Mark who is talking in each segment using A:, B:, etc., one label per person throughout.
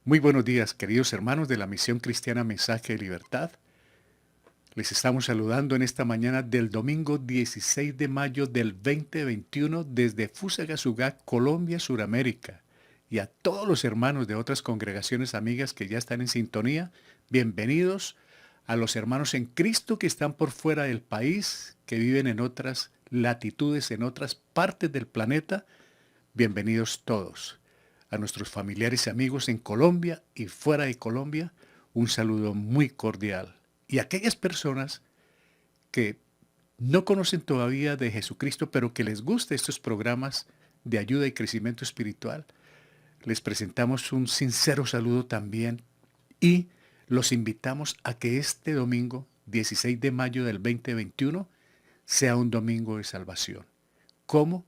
A: Muy buenos días, queridos hermanos de la Misión Cristiana Mensaje de Libertad. Les estamos saludando en esta mañana del domingo 16 de mayo del 2021 desde Fusagasugá, Colombia, Suramérica. Y a todos los hermanos de otras congregaciones amigas que ya están en sintonía, bienvenidos. A los hermanos en Cristo que están por fuera del país, que viven en otras latitudes, en otras partes del planeta, bienvenidos todos. A nuestros familiares y amigos en Colombia y fuera de Colombia, un saludo muy cordial. Y a aquellas personas que no conocen todavía de Jesucristo, pero que les gusten estos programas de ayuda y crecimiento espiritual, les presentamos un sincero saludo también y los invitamos a que este domingo, 16 de mayo del 2021, sea un domingo de salvación. ¿Cómo?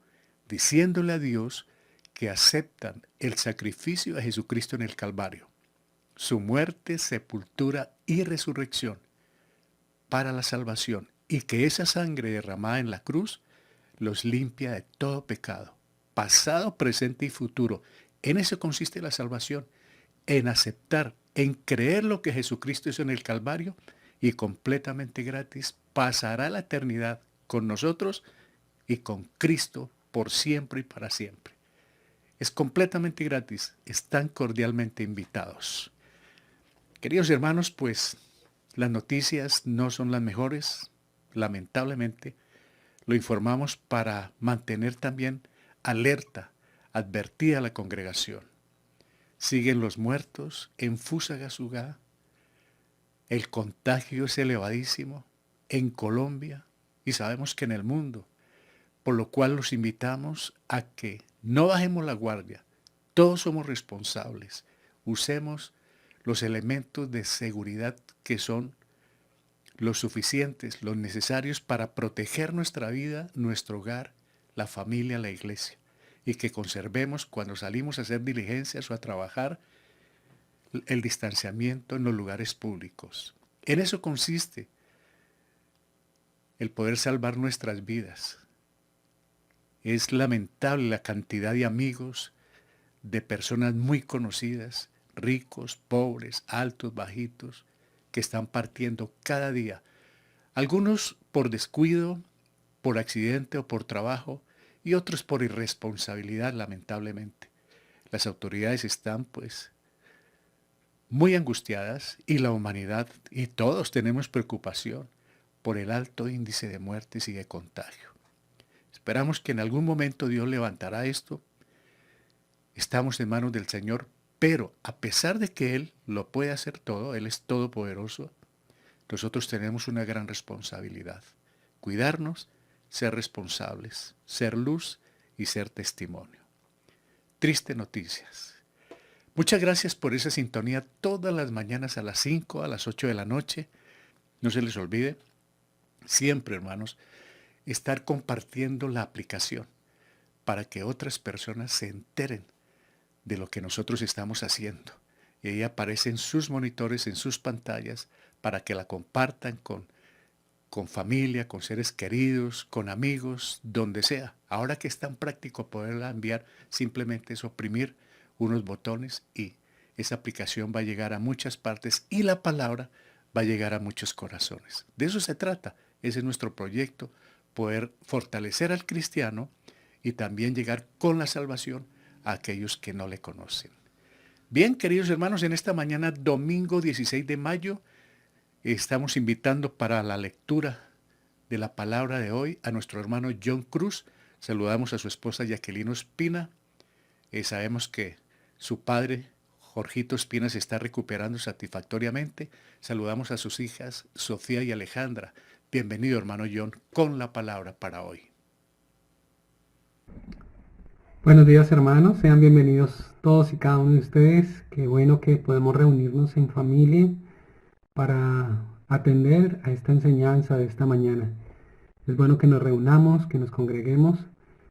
A: Diciéndole a Dios que aceptan el sacrificio de Jesucristo en el Calvario, su muerte, sepultura y resurrección para la salvación, y que esa sangre derramada en la cruz los limpia de todo pecado, pasado, presente y futuro. En eso consiste la salvación, en aceptar, en creer lo que Jesucristo hizo en el Calvario y completamente gratis pasará la eternidad con nosotros y con Cristo por siempre y para siempre. Es completamente gratis. Están cordialmente invitados. Queridos hermanos, pues las noticias no son las mejores, lamentablemente. Lo informamos para mantener también alerta, advertida a la congregación. Siguen los muertos en Fusagasugá. El contagio es elevadísimo en Colombia y sabemos que en el mundo, por lo cual los invitamos a que no bajemos la guardia. Todos somos responsables. Usemos los elementos de seguridad que son los suficientes, los necesarios para proteger nuestra vida, nuestro hogar, la familia, la iglesia. Y que conservemos cuando salimos a hacer diligencias o a trabajar el distanciamiento en los lugares públicos. En eso consiste el poder salvar nuestras vidas. Es lamentable la cantidad de amigos, de personas muy conocidas, ricos, pobres, altos, bajitos, que están partiendo cada día. Algunos por descuido, por accidente o por trabajo, y otros por irresponsabilidad, lamentablemente. Las autoridades están, pues, muy angustiadas y la humanidad, y todos tenemos preocupación por el alto índice de muertes y de contagio. Esperamos que en algún momento Dios levantará esto. Estamos en manos del Señor, pero a pesar de que Él lo puede hacer todo, Él es todopoderoso, nosotros tenemos una gran responsabilidad. Cuidarnos, ser responsables, ser luz y ser testimonio. Tristes noticias. Muchas gracias por esa sintonía todas las mañanas a las 5, a las 8 de la noche. No se les olvide, siempre hermanos, estar compartiendo la aplicación para que otras personas se enteren de lo que nosotros estamos haciendo. Y ahí aparecen sus monitores en sus pantallas para que la compartan con familia, con seres queridos, con amigos, donde sea. Ahora que es tan práctico poderla enviar, simplemente es oprimir unos botones y esa aplicación va a llegar a muchas partes y la palabra va a llegar a muchos corazones. De eso se trata. Ese es nuestro proyecto, poder fortalecer al cristiano y también llegar con la salvación a aquellos que no le conocen. Bien, queridos hermanos, en esta mañana, domingo 16 de mayo, estamos invitando para la lectura de la palabra de hoy a nuestro hermano John Cruz. Saludamos a su esposa Jacqueline Ospina. Sabemos que su padre, Jorgito Espina, se está recuperando satisfactoriamente. Saludamos a sus hijas, Sofía y Alejandra. Bienvenido, hermano John, con la palabra para hoy.
B: Buenos días hermanos, sean bienvenidos todos y cada uno de ustedes. Qué bueno que podemos reunirnos en familia para atender a esta enseñanza de esta mañana. Es bueno que nos reunamos, que nos congreguemos,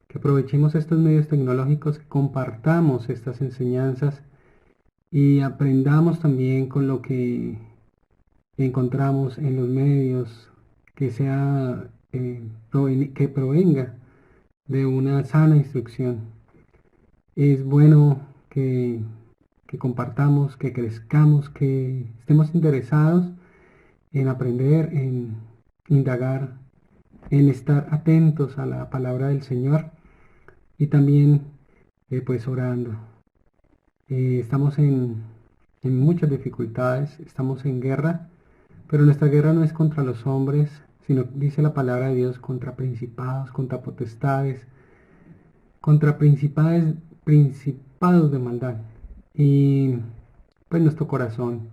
B: que aprovechemos estos medios tecnológicos, que compartamos estas enseñanzas y aprendamos también con lo que encontramos en los medios, que sea que provenga de una sana instrucción. Es bueno que que compartamos, que crezcamos, que estemos interesados en aprender, en indagar, en estar atentos a la palabra del Señor y también pues orando. Estamos en muchas dificultades, estamos en guerra, pero nuestra guerra no es contra los hombres, sino dice la palabra de Dios contra principados, contra potestades, contra principados de maldad. Y pues nuestro corazón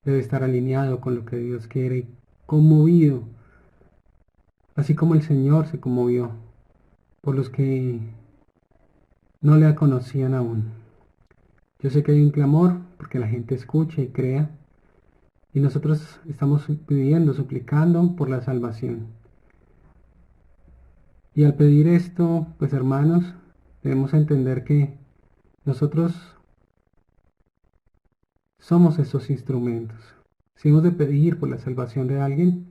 B: debe estar alineado con lo que Dios quiere, conmovido, así como el Señor se conmovió por los que no le conocían aún. Yo sé que hay un clamor porque la gente escucha y crea, y nosotros estamos pidiendo, suplicando por la salvación. Y al pedir esto, pues hermanos, debemos entender que nosotros somos esos instrumentos. Si hemos de pedir por la salvación de alguien,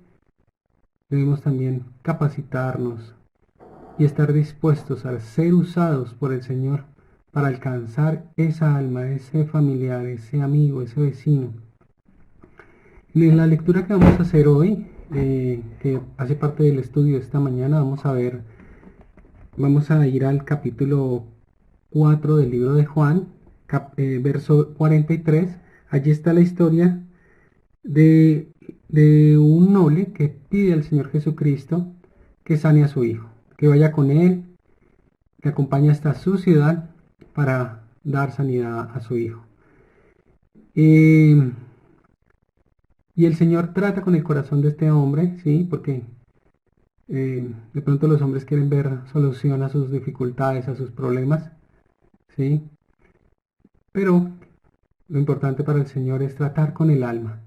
B: debemos también capacitarnos y estar dispuestos a ser usados por el Señor para alcanzar esa alma, ese familiar, ese amigo, ese vecino. En la lectura que vamos a hacer hoy, que hace parte del estudio de esta mañana, vamos a ir al capítulo 4 del libro de Juan, verso 43. Allí está la historia de, de un noble que pide al Señor Jesucristo que sane a su hijo, que vaya con él, que acompañe hasta su ciudad para dar sanidad a su hijo. Y el Señor trata con el corazón de este hombre, ¿sí? Porque de pronto los hombres quieren ver solución a sus dificultades, a sus problemas, ¿sí? Pero lo importante para el Señor es tratar con el alma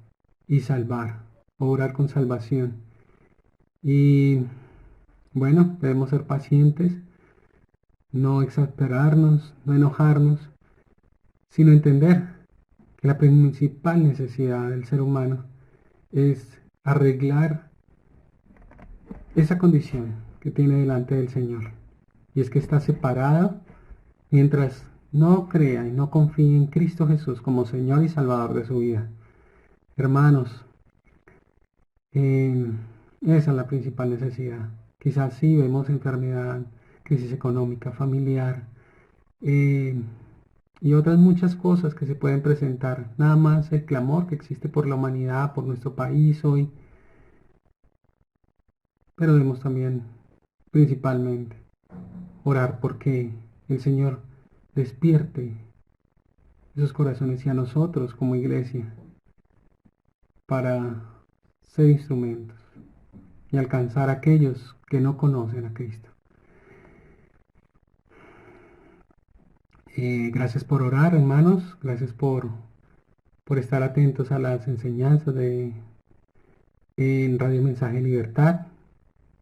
B: y salvar, obrar con salvación. Y bueno, debemos ser pacientes, no exasperarnos, no enojarnos, sino entender que la principal necesidad del ser humano es arreglar esa condición que tiene delante del Señor. Y es que está separado mientras no crea y no confíe en Cristo Jesús como Señor y Salvador de su vida. Hermanos, esa es la principal necesidad. Quizás sí vemos enfermedad, crisis económica, familiar, eh, y otras muchas cosas que se pueden presentar. Nada más el clamor que existe por la humanidad, por nuestro país hoy, pero debemos también, principalmente, orar porque el Señor despierte esos corazones y a nosotros como iglesia para ser instrumentos y alcanzar a aquellos que no conocen a Cristo. Gracias por orar, hermanos. Gracias por estar atentos a las enseñanzas en Radio Mensaje Libertad,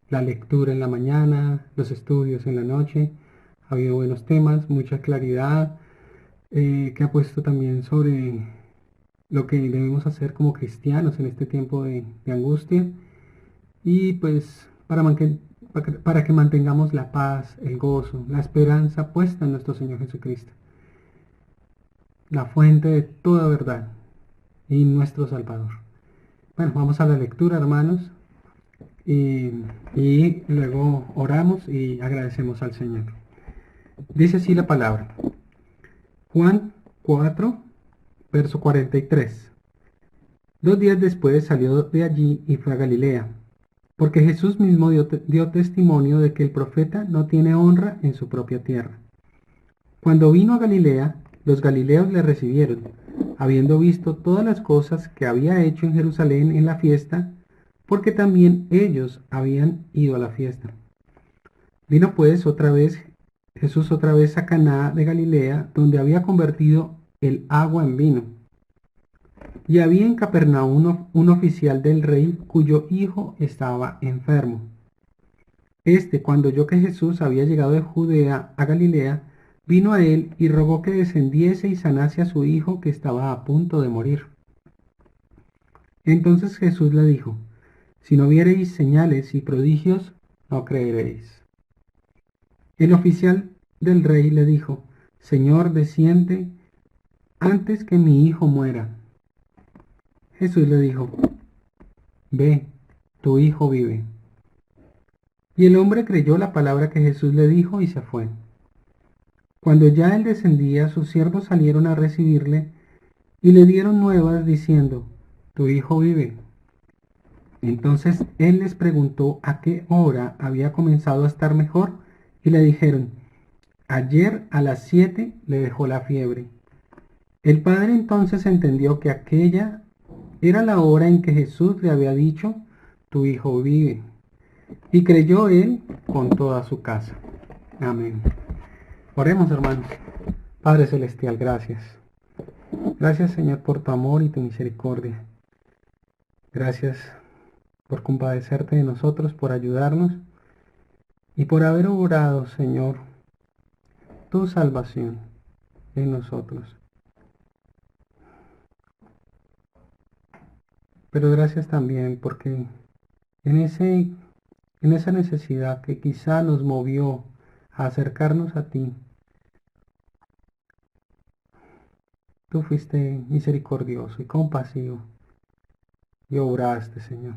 B: la lectura en la mañana, los estudios en la noche. Ha habido buenos temas, mucha claridad, que ha puesto también sobre lo que debemos hacer como cristianos en este tiempo de angustia. Y pues para que mantengamos la paz, el gozo, la esperanza puesta en nuestro Señor Jesucristo, la fuente de toda verdad y nuestro Salvador. Bueno, vamos a la lectura, hermanos, y luego oramos y agradecemos al Señor. Dice así la palabra. Juan 4, verso 43. 2 días después salió de allí y fue a Galilea, porque Jesús mismo dio testimonio de que el profeta no tiene honra en su propia tierra. Cuando vino a Galilea, los galileos le recibieron, habiendo visto todas las cosas que había hecho en Jerusalén en la fiesta, porque también ellos habían ido a la fiesta. Vino pues Jesús otra vez a Caná de Galilea, donde había convertido el agua en vino. Y había en Capernaum un oficial del rey cuyo hijo estaba enfermo. Cuando oyó que Jesús había llegado de Judea a Galilea, vino a él y rogó que descendiese y sanase a su hijo que estaba a punto de morir. Entonces Jesús le dijo, si no viereis señales y prodigios, no creeréis. El oficial del rey le dijo, Señor, desciende antes que mi hijo muera. Jesús le dijo, ve, tu hijo vive. Y el hombre creyó la palabra que Jesús le dijo y se fue. Cuando ya él descendía, sus siervos salieron a recibirle y le dieron nuevas diciendo, tu hijo vive. Entonces él les preguntó a qué hora había comenzado a estar mejor y le dijeron, ayer a las 7 le dejó la fiebre. El padre entonces entendió que aquella era la hora en que Jesús le había dicho, tu hijo vive. Y creyó él con toda su casa. Amén. Oremos, hermanos. Padre Celestial, gracias. Gracias, Señor, por tu amor y tu misericordia. Gracias por compadecerte de nosotros, por ayudarnos y por haber obrado, Señor, tu salvación en nosotros. Pero gracias también porque en esa necesidad que quizá nos movió a acercarnos a ti, tú fuiste misericordioso y compasivo y obraste, Señor.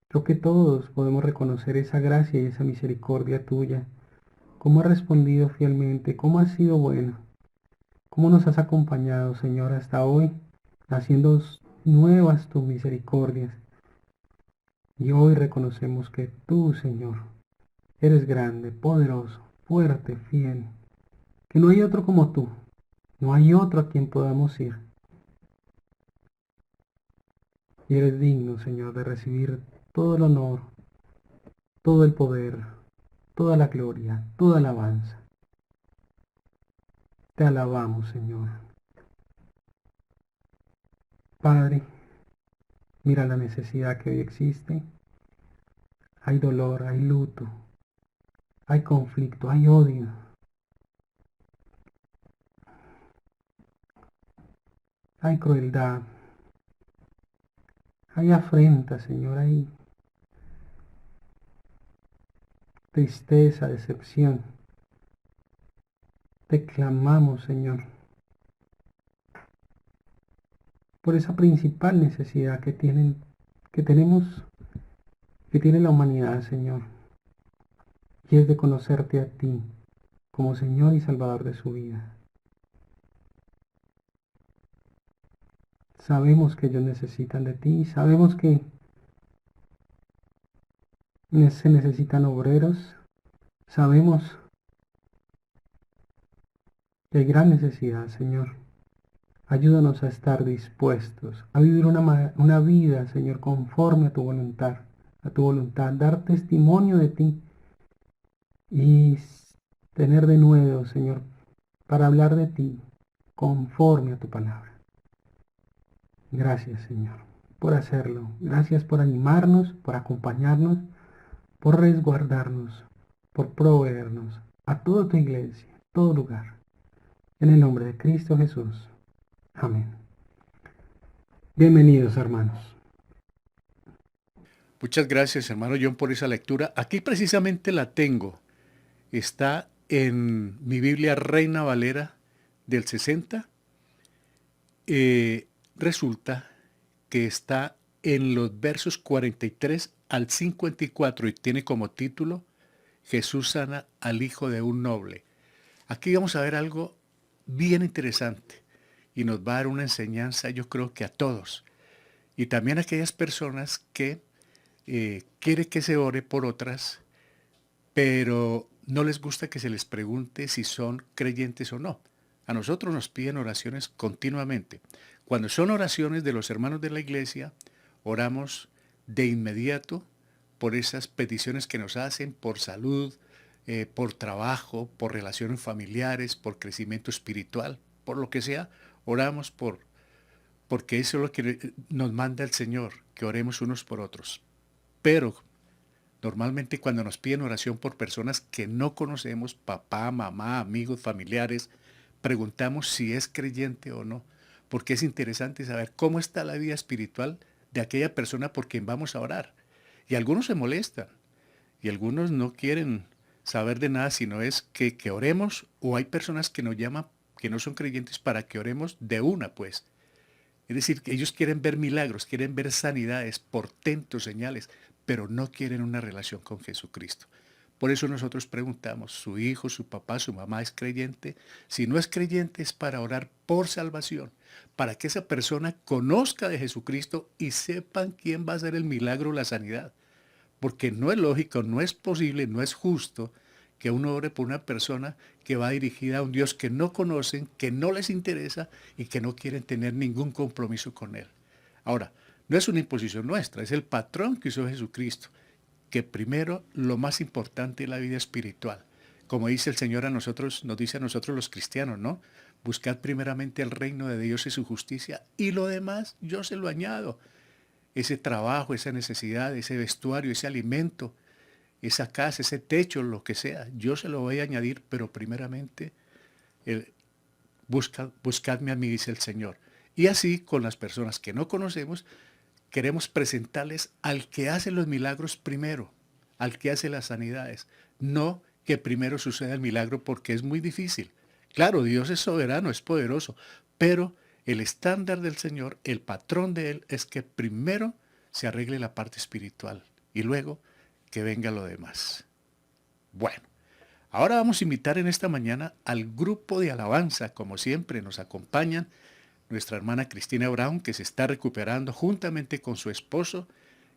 B: Creo que todos podemos reconocer esa gracia y esa misericordia tuya. Cómo has respondido fielmente, cómo has sido bueno, cómo nos has acompañado, Señor, hasta hoy, haciendo nuevas tus misericordias. Y hoy reconocemos que tú, Señor, eres grande, poderoso, fuerte, fiel, que no hay otro como tú, no hay otro a quien podamos ir. Y eres digno, Señor, de recibir todo el honor, todo el poder, toda la gloria, toda alabanza. Te alabamos, Señor. Padre, mira la necesidad que hoy existe. Hay dolor, hay luto, hay conflicto, hay odio. Hay crueldad, hay afrenta, Señor, hay tristeza, decepción. Te clamamos, Señor, por esa principal necesidad que tenemos, que tiene la humanidad, Señor, y es de conocerte a ti como Señor y Salvador de su vida. Sabemos que ellos necesitan de ti, sabemos que se necesitan obreros, sabemos que hay gran necesidad, Señor. Ayúdanos a estar dispuestos a vivir una vida, Señor, conforme a tu voluntad, dar testimonio de ti y tener de nuevo, Señor, para hablar de ti conforme a tu palabra. Gracias, Señor, por hacerlo. Gracias por animarnos, por acompañarnos, por resguardarnos, por proveernos a toda tu iglesia, todo lugar. En el nombre de Cristo Jesús. Amén. Bienvenidos, hermanos.
A: Muchas gracias, hermano John, por esa lectura. Aquí precisamente la tengo. Está en mi Biblia Reina Valera del 60. Resulta que está en los versos 43 al 54 y tiene como título Jesús sana al hijo de un noble. Aquí vamos a ver algo bien interesante y nos va a dar una enseñanza, yo creo que a todos. Y también a aquellas personas que quiere que se ore por otras, pero no les gusta que se les pregunte si son creyentes o no. A nosotros nos piden oraciones continuamente. Cuando son oraciones de los hermanos de la iglesia, oramos de inmediato por esas peticiones que nos hacen, por salud, por trabajo, por relaciones familiares, por crecimiento espiritual, por lo que sea, oramos porque eso es lo que nos manda el Señor, que oremos unos por otros. Pero normalmente cuando nos piden oración por personas que no conocemos, papá, mamá, amigos, familiares, preguntamos si es creyente o no, porque es interesante saber cómo está la vida espiritual de aquella persona por quien vamos a orar. Y algunos se molestan y algunos no quieren saber de nada, sino es que oremos, o hay personas que que no son creyentes para que oremos de una, pues. Es decir, que ellos quieren ver milagros, quieren ver sanidades, portentos, señales, pero no quieren una relación con Jesucristo. Por eso nosotros preguntamos, ¿su hijo, su papá, su mamá es creyente? Si no es creyente es para orar por salvación, para que esa persona conozca de Jesucristo y sepan quién va a hacer el milagro o la sanidad. Porque no es lógico, no es posible, no es justo que uno ore por una persona que va dirigida a un Dios que no conocen, que no les interesa y que no quieren tener ningún compromiso con Él. Ahora, no es una imposición nuestra, es el patrón que hizo Jesucristo, que primero lo más importante es la vida espiritual. Como dice el Señor a nosotros, nos dice a nosotros los cristianos, ¿no? Buscad primeramente el reino de Dios y su justicia y lo demás yo se lo añado. Ese trabajo, esa necesidad, ese vestuario, ese alimento, esa casa, ese techo, lo que sea, yo se lo voy a añadir, pero primeramente buscadme a mí, dice el Señor. Y así con las personas que no conocemos, queremos presentarles al que hace los milagros primero, al que hace las sanidades, no que primero suceda el milagro porque es muy difícil. Claro, Dios es soberano, es poderoso, pero el estándar del Señor, el patrón de Él, es que primero se arregle la parte espiritual y luego que venga lo demás. Bueno, ahora vamos a invitar en esta mañana al grupo de alabanza. Como siempre nos acompañan nuestra hermana Cristina Brown, que se está recuperando juntamente con su esposo.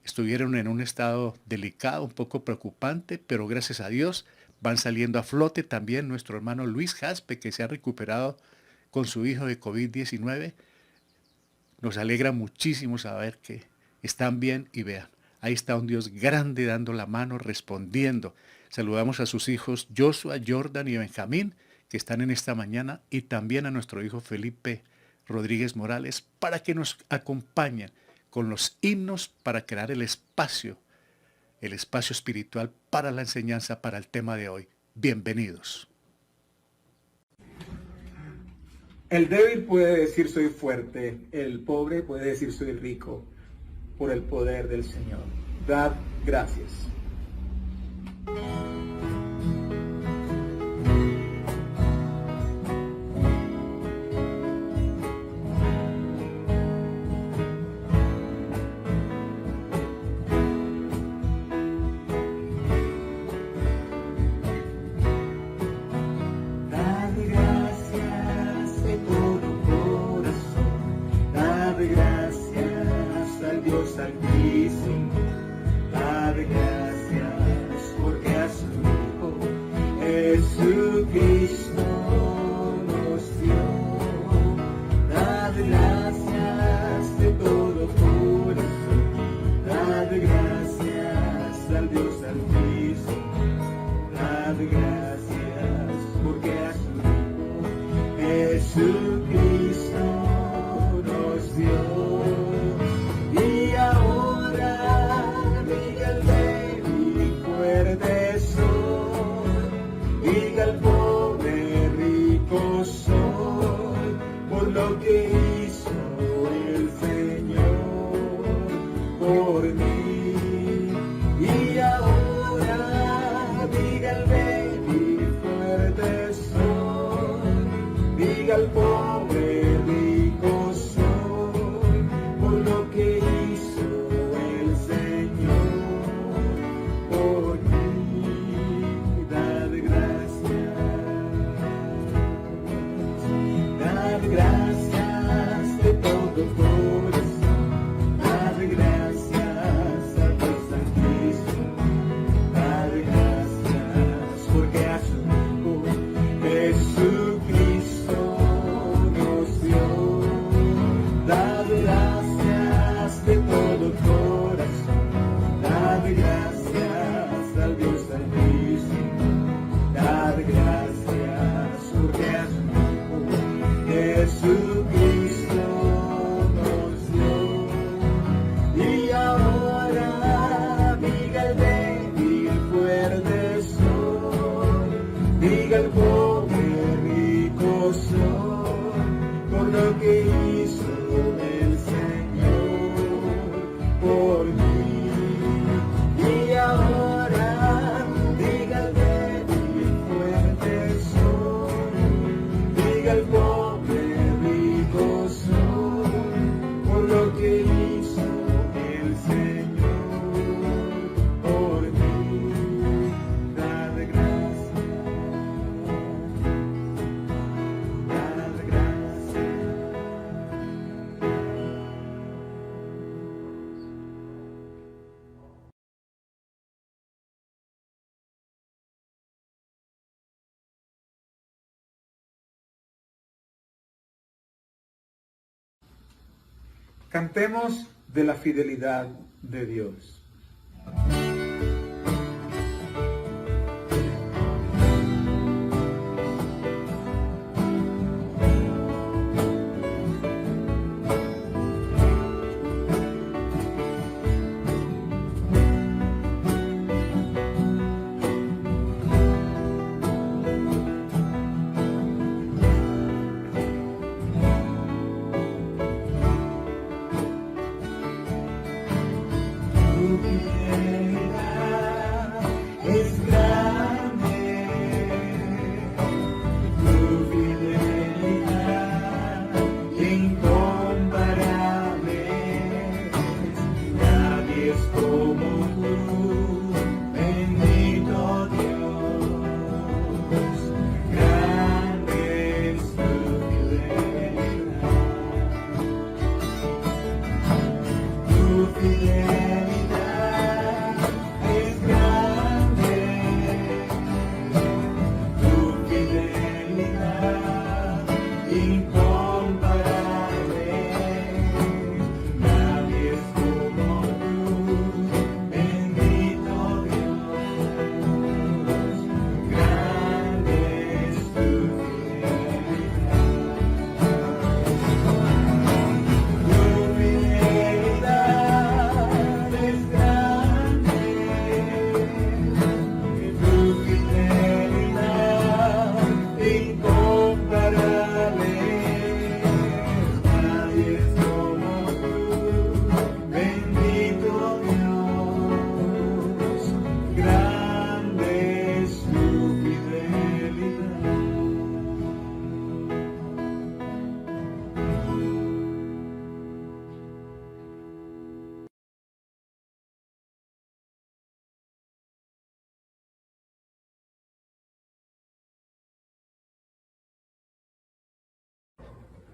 A: Estuvieron en un estado delicado, un poco preocupante, pero gracias a Dios van saliendo a flote. También nuestro hermano Luis Jaspe, que se ha recuperado con su hijo de COVID-19. Nos alegra muchísimo saber que están bien y vean. Ahí está un Dios grande dando la mano, respondiendo. Saludamos a sus hijos Joshua, Jordan y Benjamín, que están en esta mañana, y también a nuestro hijo Felipe Rodríguez Morales, para que nos acompañen con los himnos para crear el espacio espiritual para la enseñanza, para el tema de hoy. Bienvenidos.
C: El débil puede decir soy fuerte, el pobre puede decir soy rico, por el poder del Señor. Dad gracias.
D: El
C: Cantemos de la fidelidad de Dios.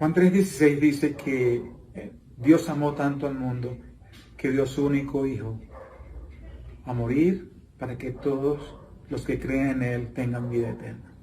C: Juan 3:16 dice que Dios amó tanto al mundo que dio su único Hijo a morir para que todos los que creen en Él tengan vida eterna.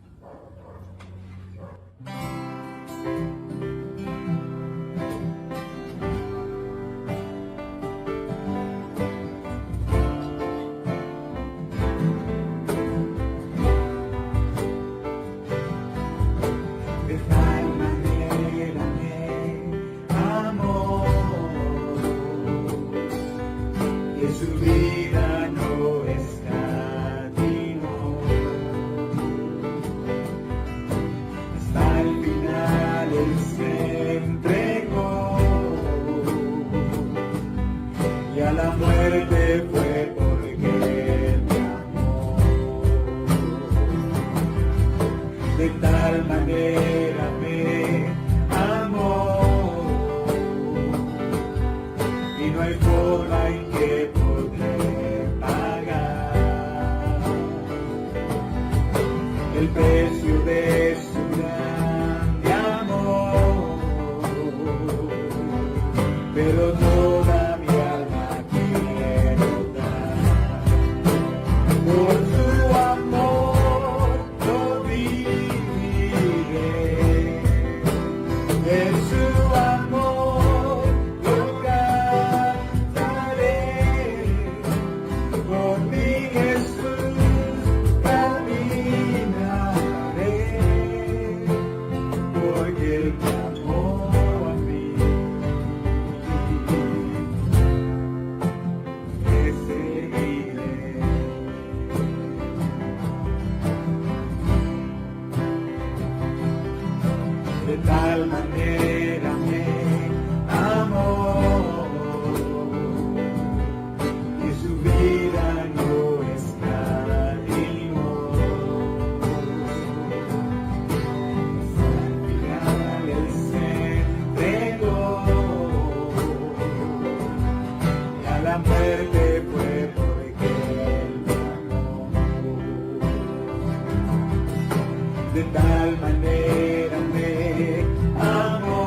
D: De tal manera me amó.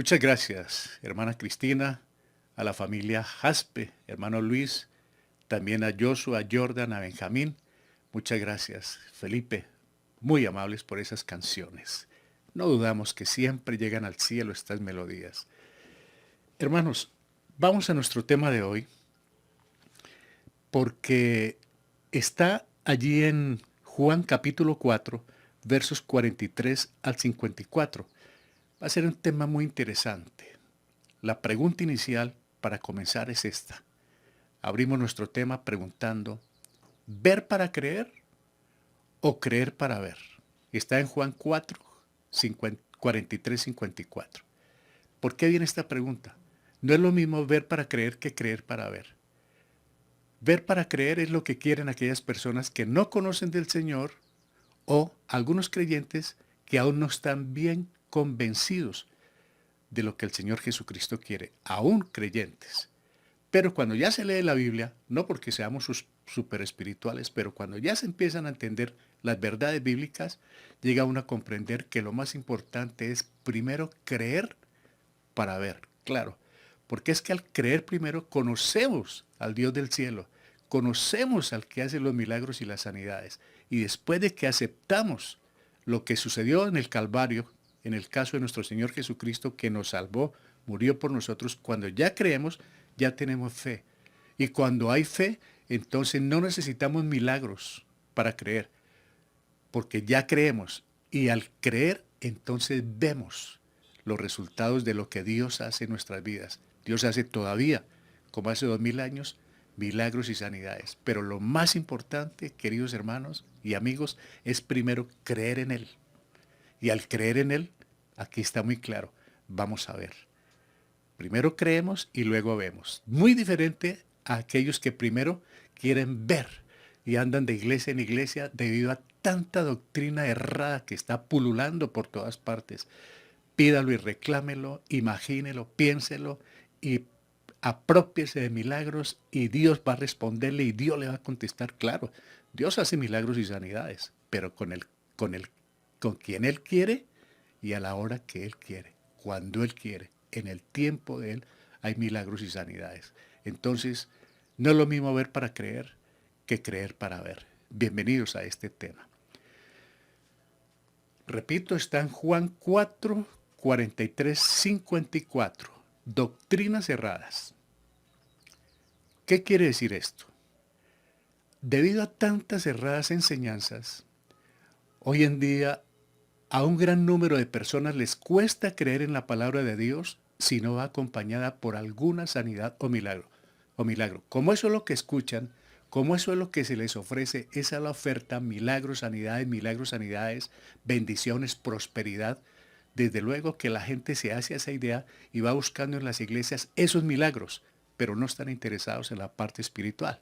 A: Muchas gracias, hermana Cristina, a la familia Jaspe, hermano Luis, también a Joshua, a Jordan, a Benjamín. Muchas gracias, Felipe, muy amables por esas canciones. No dudamos que siempre llegan al cielo estas melodías. Hermanos, vamos a nuestro tema de hoy, porque está allí en Juan capítulo 4, versos 43 al 54. Va a ser un tema muy interesante. La pregunta inicial para comenzar es esta. Abrimos nuestro tema preguntando, ¿ver para creer o creer para ver? Está en Juan 4, 43, 54. ¿Por qué viene esta pregunta? No es lo mismo ver para creer que creer para ver. Ver para creer es lo que quieren aquellas personas que no conocen del Señor o algunos creyentes que aún no están bien convencidos de lo que el Señor Jesucristo quiere, aún creyentes. Pero cuando ya se lee la Biblia, no porque seamos super espirituales, pero cuando ya se empiezan a entender las verdades bíblicas, llega uno a comprender que lo más importante es primero creer para ver, claro. Porque es que al creer primero conocemos al Dios del cielo, conocemos al que hace los milagros y las sanidades. Y después de que aceptamos lo que sucedió en el Calvario, en el caso de nuestro Señor Jesucristo que nos salvó, murió por nosotros, cuando ya creemos, ya tenemos fe. Y cuando hay fe, entonces no necesitamos milagros para creer, porque ya creemos. Y al creer, entonces vemos los resultados de lo que Dios hace en nuestras vidas. Dios hace todavía, como hace 2000 años, milagros y sanidades. Pero lo más importante, queridos hermanos y amigos, es primero creer en Él. Y al creer en Él, aquí está muy claro, vamos a ver. Primero creemos y luego vemos. Muy diferente a aquellos que primero quieren ver y andan de iglesia en iglesia debido a tanta doctrina errada que está pululando por todas partes. Pídalo y reclámelo, imagínelo, piénselo y apropiese de milagros y Dios va a responderle y Dios le va a contestar. Claro, Dios hace milagros y sanidades, pero con quien Él quiere y a la hora que Él quiere, cuando Él quiere, en el tiempo de Él hay milagros y sanidades. Entonces, no es lo mismo ver para creer que creer para ver. Bienvenidos a este tema. Repito, está en Juan 4, 43, 54. Doctrinas erradas. ¿Qué quiere decir esto? Debido a tantas erradas enseñanzas, hoy en día a un gran número de personas les cuesta creer en la palabra de Dios si no va acompañada por alguna sanidad o milagro. Como eso es lo que escuchan, como eso es lo que se les ofrece, esa es la oferta, milagros, sanidades, bendiciones, prosperidad. Desde luego que la gente se hace esa idea y va buscando en las iglesias esos milagros, pero no están interesados en la parte espiritual.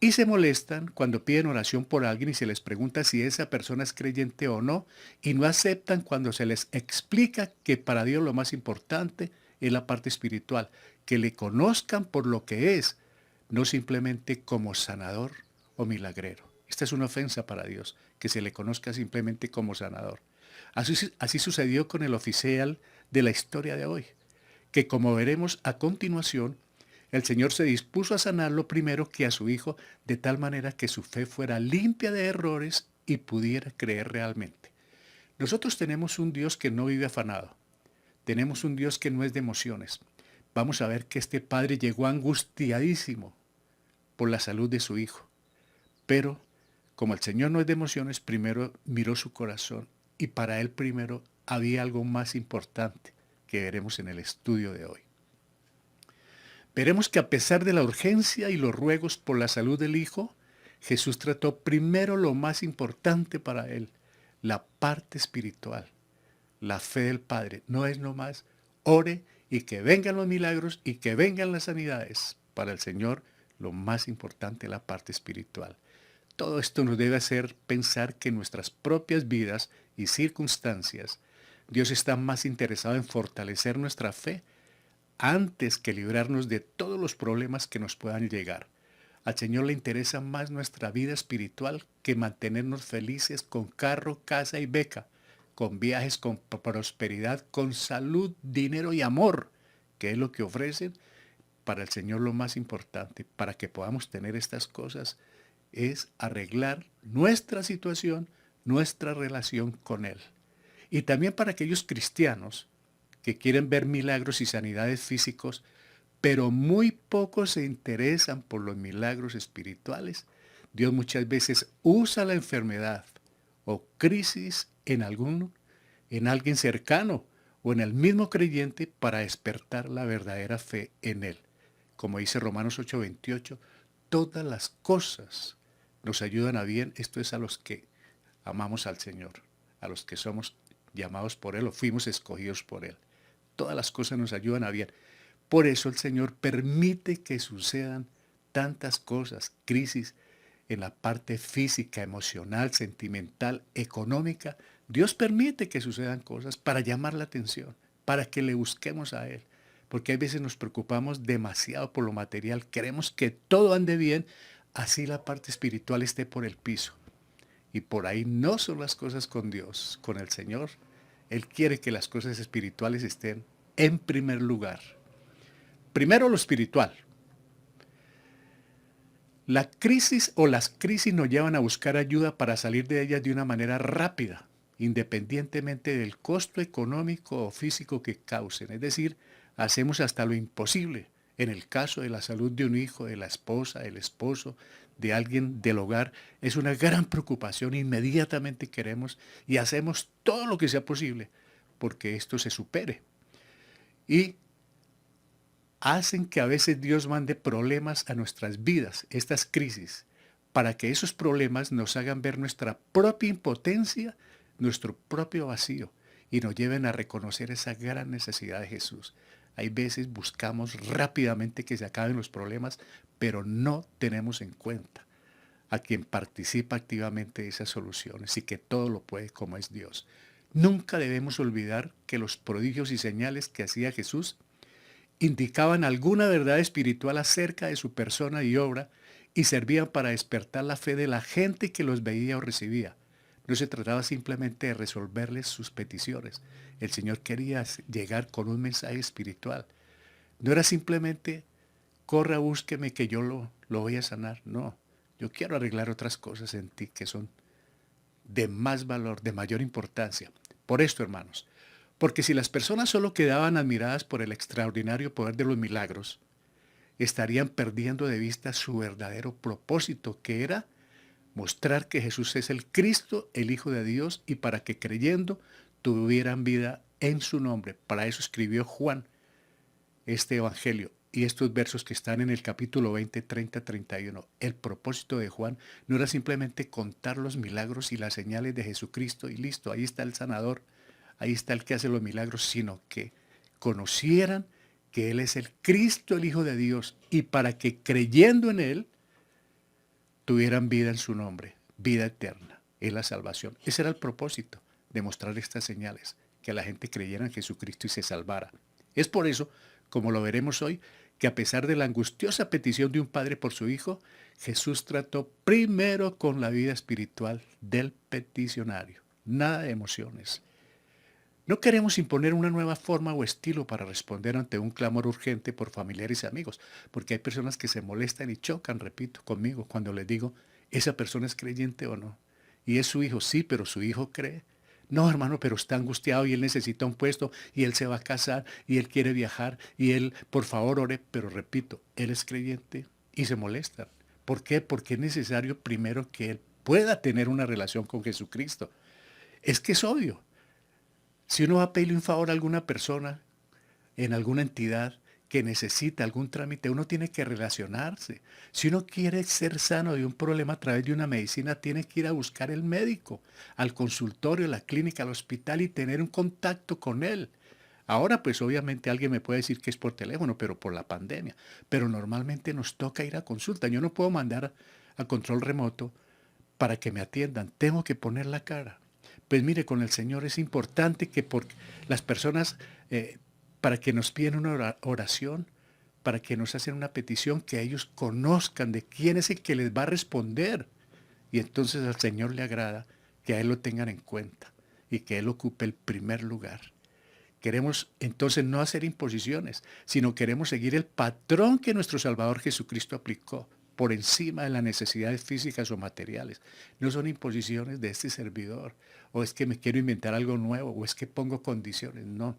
A: Y se molestan cuando piden oración por alguien y se les pregunta si esa persona es creyente o no, y no aceptan cuando se les explica que para Dios lo más importante es la parte espiritual, que le conozcan por lo que es, no simplemente como sanador o milagrero. Esta es una ofensa para Dios, que se le conozca simplemente como sanador. Así sucedió con el oficial de la historia de hoy, que como veremos a continuación, el Señor se dispuso a sanarlo primero que a su hijo, de tal manera que su fe fuera limpia de errores y pudiera creer realmente. Nosotros tenemos un Dios que no vive afanado. Tenemos un Dios que no es de emociones. Vamos a ver que este padre llegó angustiadísimo por la salud de su hijo. Pero, como el Señor no es de emociones, primero miró su corazón y para él primero había algo más importante que veremos en el estudio de hoy. Veremos que a pesar de la urgencia y los ruegos por la salud del hijo, Jesús trató primero lo más importante para él, la parte espiritual, la fe del Padre. No es nomás ore y que vengan los milagros y que vengan las sanidades. Para el Señor lo más importante es la parte espiritual. Todo esto nos debe hacer pensar que en nuestras propias vidas y circunstancias, Dios está más interesado en fortalecer nuestra fe antes que librarnos de todos los problemas que nos puedan llegar. Al Señor le interesa más nuestra vida espiritual que mantenernos felices con carro, casa y beca, con viajes, con prosperidad, con salud, dinero y amor, que es lo que ofrecen. Para el Señor lo más importante, para que podamos tener estas cosas, es arreglar nuestra situación, nuestra relación con Él. Y también para aquellos cristianos que quieren ver milagros y sanidades físicos, pero muy pocos se interesan por los milagros espirituales. Dios muchas veces usa la enfermedad o crisis en alguien cercano o en el mismo creyente para despertar la verdadera fe en Él. Como dice Romanos 8:28, todas las cosas nos ayudan a bien. Esto es a los que amamos al Señor, a los que somos llamados por Él o fuimos escogidos por Él. Todas las cosas nos ayudan a bien. Por eso el Señor permite que sucedan tantas cosas, crisis en la parte física, emocional, sentimental, económica. Dios permite que sucedan cosas para llamar la atención, para que le busquemos a Él. Porque hay veces nos preocupamos demasiado por lo material, queremos que todo ande bien, así la parte espiritual esté por el piso. Y por ahí no son las cosas con Dios, con el Señor. Él quiere que las cosas espirituales estén en primer lugar. Primero lo espiritual. La crisis o las crisis nos llevan a buscar ayuda para salir de ellas de una manera rápida, independientemente del costo económico o físico que causen. Es decir, hacemos hasta lo imposible. En el caso de la salud de un hijo, de la esposa, del esposo, de alguien del hogar, es una gran preocupación. Inmediatamente queremos y hacemos todo lo que sea posible porque esto se supere. Y hacen que a veces Dios mande problemas a nuestras vidas, estas crisis, para que esos problemas nos hagan ver nuestra propia impotencia, nuestro propio vacío y nos lleven a reconocer esa gran necesidad de Jesús. Hay veces buscamos rápidamente que se acaben los problemas, pero no tenemos en cuenta a quien participa activamente de esas soluciones y que todo lo puede como es Dios. Nunca debemos olvidar que los prodigios y señales que hacía Jesús indicaban alguna verdad espiritual acerca de su persona y obra y servían para despertar la fe de la gente que los veía o recibía. No se trataba simplemente de resolverles sus peticiones. El Señor quería llegar con un mensaje espiritual. No era simplemente, corra, búsqueme que yo lo voy a sanar. No, yo quiero arreglar otras cosas en ti que son de más valor, de mayor importancia. Por esto, hermanos, porque si las personas solo quedaban admiradas por el extraordinario poder de los milagros, estarían perdiendo de vista su verdadero propósito, que era mostrar que Jesús es el Cristo, el Hijo de Dios, y para que creyendo tuvieran vida en su nombre. Para eso escribió Juan este evangelio y estos versos que están en el capítulo 20, 30, 31. El propósito de Juan no era simplemente contar los milagros y las señales de Jesucristo y listo, ahí está el sanador, ahí está el que hace los milagros, sino que conocieran que Él es el Cristo, el Hijo de Dios, y para que creyendo en Él tuvieran vida en su nombre, vida eterna, es la salvación. Ese era el propósito de mostrar estas señales, que la gente creyera en Jesucristo y se salvara. Es por eso, como lo veremos hoy, que a pesar de la angustiosa petición de un padre por su hijo, Jesús trató primero con la vida espiritual del peticionario. Nada de emociones. No queremos imponer una nueva forma o estilo para responder ante un clamor urgente por familiares y amigos, porque hay personas que se molestan y chocan, repito, conmigo cuando les digo, ¿esa persona es creyente o no? Y es su hijo, sí, pero su hijo cree. No, hermano, pero está angustiado y él necesita un puesto y él se va a casar y él quiere viajar y él, por favor, ore, pero repito, él es creyente y se molestan. ¿Por qué? Porque es necesario primero que él pueda tener una relación con Jesucristo. Es que es obvio. Si uno va a pedirle un favor a alguna persona en alguna entidad que necesita algún trámite, uno tiene que relacionarse. Si uno quiere ser sano de un problema a través de una medicina, tiene que ir a buscar el médico, al consultorio, a la clínica, al hospital y tener un contacto con él. Ahora, pues obviamente alguien me puede decir que es por teléfono, pero por la pandemia. Pero normalmente nos toca ir a consulta. Yo no puedo mandar a control remoto para que me atiendan. Tengo que poner la cara. Pues mire, con el Señor es importante que por las personas, para que nos piden una oración, para que nos hacen una petición, que ellos conozcan de quién es el que les va a responder. Y entonces al Señor le agrada que a Él lo tengan en cuenta. y que Él ocupe el primer lugar. Queremos entonces no hacer imposiciones, sino queremos seguir el patrón que nuestro Salvador Jesucristo aplicó por encima de las necesidades físicas o materiales. No son imposiciones de este servidor, o es que me quiero inventar algo nuevo, o es que pongo condiciones. No,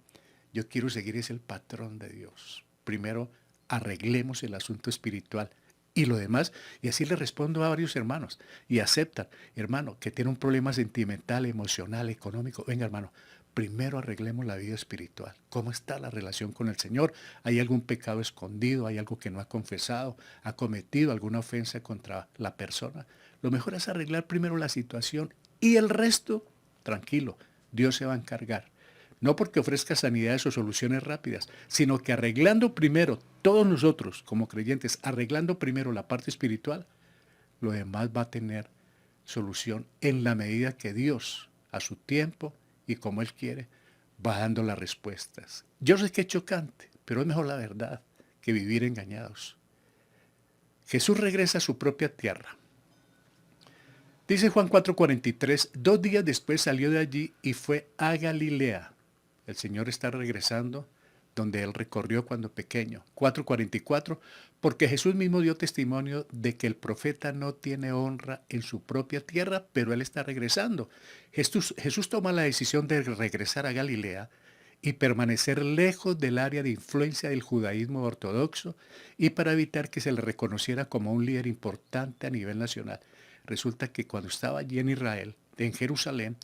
A: yo quiero seguir es el patrón de Dios. Primero, arreglemos el asunto espiritual y lo demás, y así le respondo a varios hermanos, y aceptan, hermano, que tiene un problema sentimental, emocional, económico. Venga, hermano, primero arreglemos la vida espiritual. ¿Cómo está la relación con el Señor? ¿Hay algún pecado escondido? ¿Hay algo que no ha confesado? ¿Ha cometido alguna ofensa contra la persona? Lo mejor es arreglar primero la situación y el resto, tranquilo, Dios se va a encargar. No porque ofrezca sanidades o soluciones rápidas, sino que arreglando primero, todos nosotros como creyentes, arreglando primero la parte espiritual, lo demás va a tener solución en la medida que Dios, a su tiempo y como Él quiere, va dando las respuestas. Yo sé que es chocante, pero es mejor la verdad que vivir engañados. Jesús regresa a su propia tierra. Dice Juan 4:43, 2 días después salió de allí y fue a Galilea. El Señor está regresando donde Él recorrió cuando pequeño. 4:44, porque Jesús mismo dio testimonio de que el profeta no tiene honra en su propia tierra, pero Él está regresando. Jesús toma la decisión de regresar a Galilea y permanecer lejos del área de influencia del judaísmo ortodoxo y para evitar que se le reconociera como un líder importante a nivel nacional. Resulta que cuando estaba allí en Israel, en Jerusalén,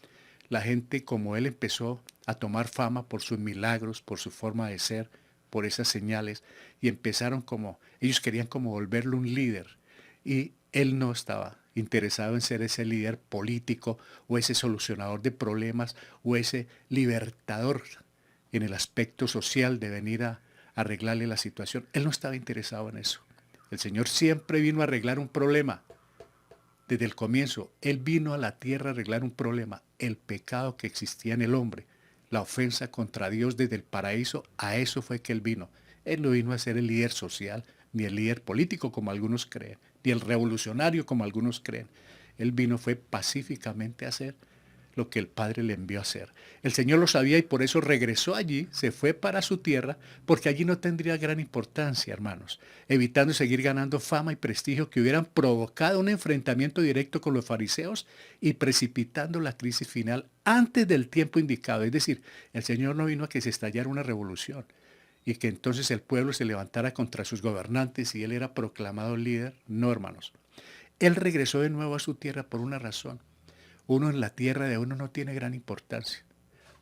A: la gente como él empezó a tomar fama por sus milagros, por su forma de ser, por esas señales, y ellos querían como volverlo un líder, y él no estaba interesado en ser ese líder político, o ese solucionador de problemas, o ese libertador en el aspecto social de venir a arreglarle la situación. Él no estaba interesado en eso. El Señor siempre vino a arreglar un problema. Desde el comienzo, Él vino a la tierra a arreglar un problema, el pecado que existía en el hombre, la ofensa contra Dios desde el paraíso, a eso fue que Él vino. Él no vino a ser el líder social, ni el líder político como algunos creen, ni el revolucionario como algunos creen. Él vino fue pacíficamente a hacer lo que el Padre le envió a hacer. El Señor lo sabía y por eso regresó allí, se fue para su tierra, porque allí no tendría gran importancia, hermanos, evitando seguir ganando fama y prestigio que hubieran provocado un enfrentamiento directo con los fariseos y precipitando la crisis final antes del tiempo indicado. Es decir, el Señor no vino a que se estallara una revolución y que entonces el pueblo se levantara contra sus gobernantes y él era proclamado líder. No, hermanos. Él regresó de nuevo a su tierra por una razón. Uno en la tierra de uno no tiene gran importancia.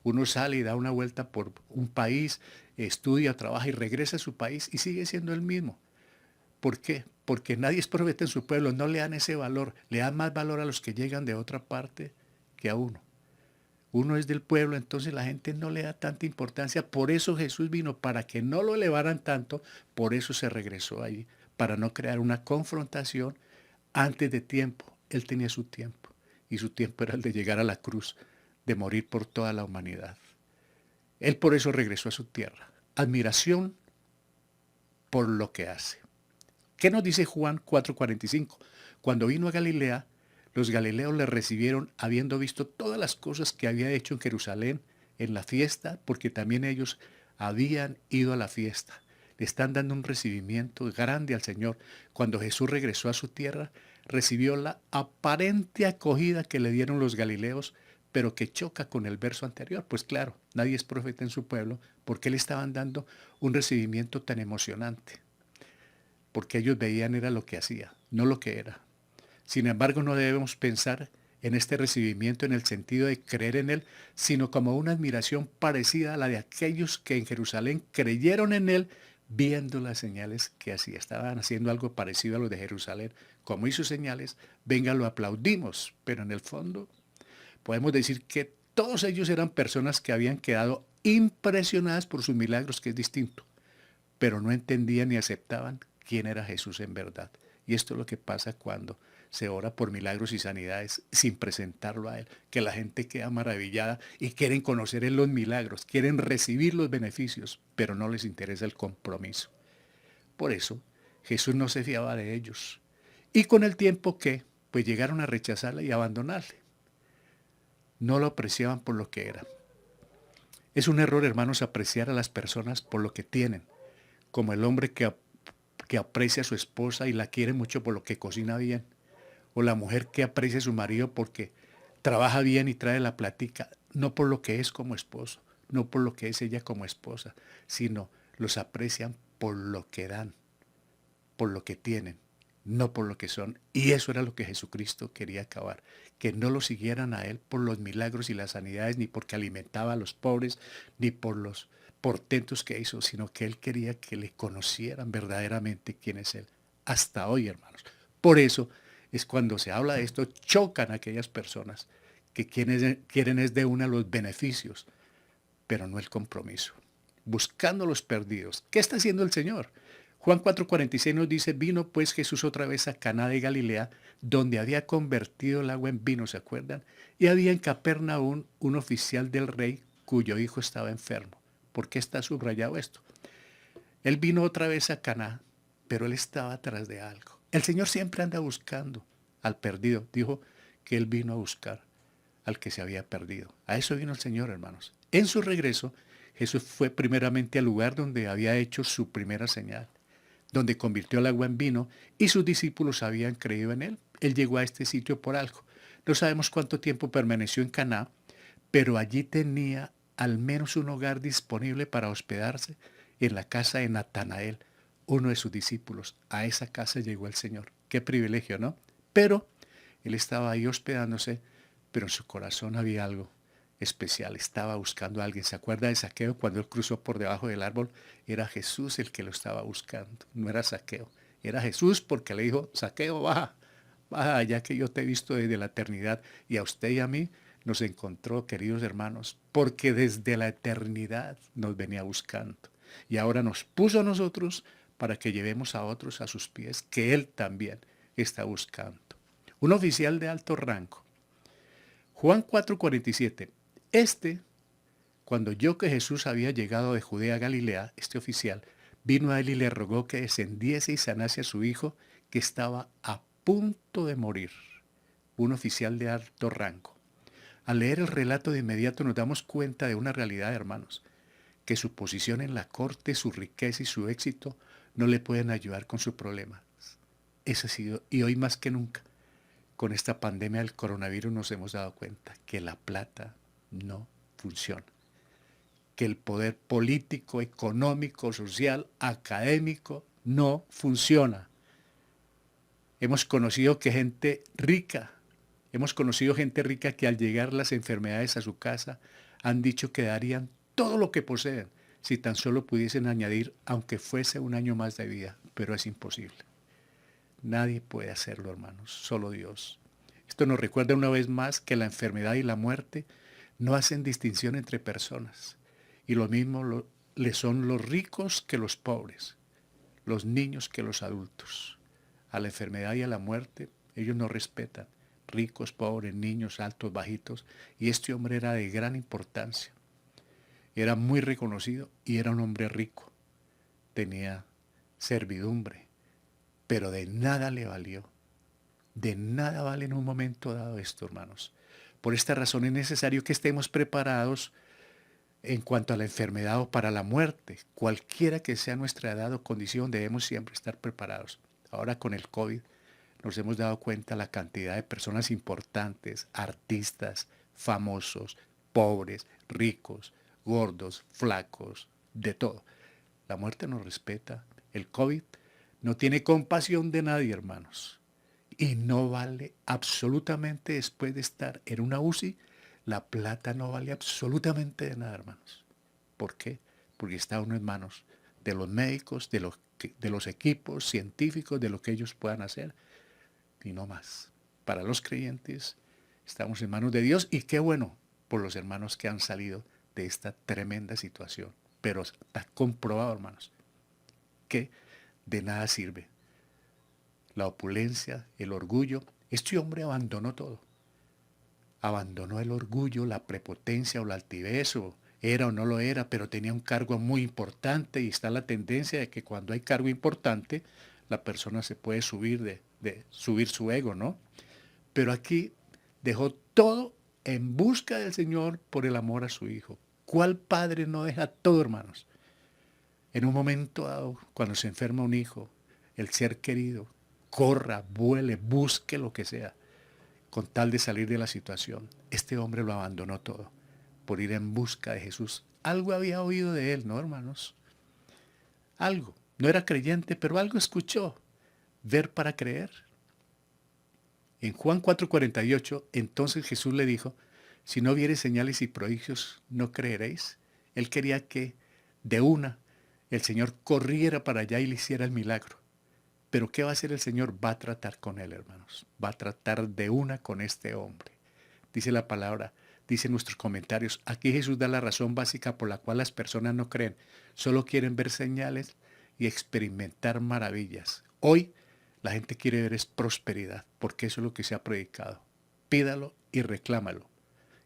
A: Uno sale y da una vuelta por un país, estudia, trabaja y regresa a su país y sigue siendo el mismo. ¿Por qué? Porque nadie es profeta en su pueblo, no le dan ese valor, le dan más valor a los que llegan de otra parte que a uno. Uno es del pueblo, entonces la gente no le da tanta importancia. Por eso Jesús vino, para que no lo elevaran tanto, por eso se regresó allí, para no crear una confrontación antes de tiempo. Él tenía su tiempo. Y su tiempo era el de llegar a la cruz, de morir por toda la humanidad. Él por eso regresó a su tierra. Admiración por lo que hace. ¿Qué nos dice Juan 4:45? Cuando vino a Galilea, los galileos le recibieron habiendo visto todas las cosas que había hecho en Jerusalén en la fiesta, porque también ellos habían ido a la fiesta. Le están dando un recibimiento grande al Señor. Cuando Jesús regresó a su tierra, recibió la aparente acogida que le dieron los galileos, pero que choca con el verso anterior. Pues claro, nadie es profeta en su pueblo, porque le estaban dando un recibimiento tan emocionante. Porque ellos veían era lo que hacía, no lo que era. Sin embargo, no debemos pensar en este recibimiento en el sentido de creer en Él, sino como una admiración parecida a la de aquellos que en Jerusalén creyeron en Él, viendo las señales que hacía. Estaban haciendo algo parecido a los de Jerusalén. Como hizo señales, venga, lo aplaudimos. Pero en el fondo, podemos decir que todos ellos eran personas que habían quedado impresionadas por sus milagros, que es distinto, pero no entendían ni aceptaban quién era Jesús en verdad. Y esto es lo que pasa cuando se ora por milagros y sanidades sin presentarlo a Él, que la gente queda maravillada y quieren conocer en los milagros, quieren recibir los beneficios, pero no les interesa el compromiso. Por eso, Jesús no se fiaba de ellos. Y con el tiempo, ¿qué? Pues llegaron a rechazarle y abandonarle. no lo apreciaban por lo que era. Es un error, hermanos, apreciar a las personas por lo que tienen, como el hombre que aprecia a su esposa y la quiere mucho por lo que cocina bien, o la mujer que aprecia a su marido porque trabaja bien y trae la platica, no por lo que es como esposo, no por lo que es ella como esposa, sino los aprecian por lo que dan, por lo que tienen, no por lo que son. Y eso era lo que Jesucristo quería acabar, que no lo siguieran a Él por los milagros y las sanidades, ni porque alimentaba a los pobres, ni por los portentos que hizo, sino que Él quería que le conocieran verdaderamente quién es Él. Hasta hoy, hermanos. Por eso es cuando se habla de esto, chocan a aquellas personas que quieren es de una los beneficios, pero no el compromiso. Buscando los perdidos. ¿Qué está haciendo el Señor? Juan 4:46 nos dice, vino pues Jesús otra vez a Caná de Galilea, donde había convertido el agua en vino, ¿se acuerdan? Y había en Capernaum un oficial del rey cuyo hijo estaba enfermo. ¿Por qué está subrayado esto? Él vino otra vez a Caná, pero él estaba atrás de algo. El Señor siempre anda buscando al perdido. Dijo que él vino a buscar al que se había perdido. A eso vino el Señor, hermanos. En su regreso, Jesús fue primeramente al lugar donde había hecho su primera señal, donde convirtió el agua en vino y sus discípulos habían creído en él. Él llegó a este sitio por algo. No sabemos cuánto tiempo permaneció en Caná, pero allí tenía al menos un hogar disponible para hospedarse en la casa de Natanael, uno de sus discípulos. A esa casa llegó el Señor. Qué privilegio, ¿no? Pero él estaba ahí hospedándose, pero en su corazón había algo especial. Estaba buscando a alguien. ¿Se acuerda de Zaqueo cuando él cruzó por debajo del árbol? Era Jesús el que lo estaba buscando. No era Zaqueo. Era Jesús porque le dijo, Zaqueo, baja, baja, ya que yo te he visto desde la eternidad. Y a usted y a mí nos encontró, queridos hermanos, porque desde la eternidad nos venía buscando. Y ahora nos puso a nosotros para que llevemos a otros a sus pies, que Él también está buscando. Un oficial de alto rango. Juan 4:47. Cuando oyó que Jesús había llegado de Judea a Galilea, este oficial vino a él y le rogó que descendiese y sanase a su hijo, que estaba a punto de morir. Un oficial de alto rango. Al leer el relato de inmediato nos damos cuenta de una realidad, hermanos, que su posición en la corte, su riqueza y su éxito no le pueden ayudar con su problema. Ese ha sido, y hoy más que nunca, con esta pandemia del coronavirus nos hemos dado cuenta que la plata no funciona, que el poder político, económico, social, académico no funciona. Hemos conocido gente rica que al llegar las enfermedades a su casa han dicho que darían todo lo que poseen si tan solo pudiesen añadir, aunque fuese un año más de vida, pero es imposible. Nadie puede hacerlo, hermanos, solo Dios. Esto nos recuerda una vez más que la enfermedad y la muerte no hacen distinción entre personas. Y lo mismo le son los ricos que los pobres, los niños que los adultos. A la enfermedad y a la muerte ellos no respetan. Ricos, pobres, niños, altos, bajitos. Y este hombre era de gran importancia. Era muy reconocido y era un hombre rico. Tenía servidumbre, pero de nada le valió. De nada vale en un momento dado esto, hermanos. Por esta razón es necesario que estemos preparados en cuanto a la enfermedad o para la muerte. Cualquiera que sea nuestra edad o condición, debemos siempre estar preparados. Ahora con el COVID nos hemos dado cuenta la cantidad de personas importantes, artistas, famosos, pobres, ricos, gordos, flacos, de todo. La muerte nos respeta. El COVID no tiene compasión de nadie, hermanos. Y no vale absolutamente, después de estar en una UCI, la plata no vale absolutamente de nada, hermanos. ¿Por qué? Porque está uno en manos de los médicos, de los equipos científicos, de lo que ellos puedan hacer, y no más. Para los creyentes estamos en manos de Dios, y qué bueno por los hermanos que han salido de esta tremenda situación. Pero está comprobado, hermanos, que de nada sirve la opulencia, el orgullo. Este hombre abandonó todo. Abandonó el orgullo, la prepotencia o la altivez, o era o no lo era, pero tenía un cargo muy importante, y está la tendencia de que cuando hay cargo importante, la persona se puede subir subir su ego, ¿no? Pero aquí dejó todo en busca del Señor por el amor a su hijo. ¿Cuál padre no deja todo, hermanos? En un momento dado, cuando se enferma un hijo, el ser querido, corra, vuele, busque lo que sea, con tal de salir de la situación. Este hombre lo abandonó todo por ir en busca de Jesús. Algo había oído de él, ¿no, hermanos? Algo. No era creyente, pero algo escuchó. Ver para creer. En Juan 4:48, entonces Jesús le dijo, si no viereis señales y prodigios, no creeréis. Él quería que de una el Señor corriera para allá y le hiciera el milagro. Pero ¿qué va a hacer el Señor? Va a tratar con él, hermanos. Va a tratar de una con este hombre. Dice la palabra, dice nuestros comentarios, aquí Jesús da la razón básica por la cual las personas no creen. Solo quieren ver señales y experimentar maravillas. Hoy la gente quiere ver es prosperidad, porque eso es lo que se ha predicado. Pídalo y reclámalo.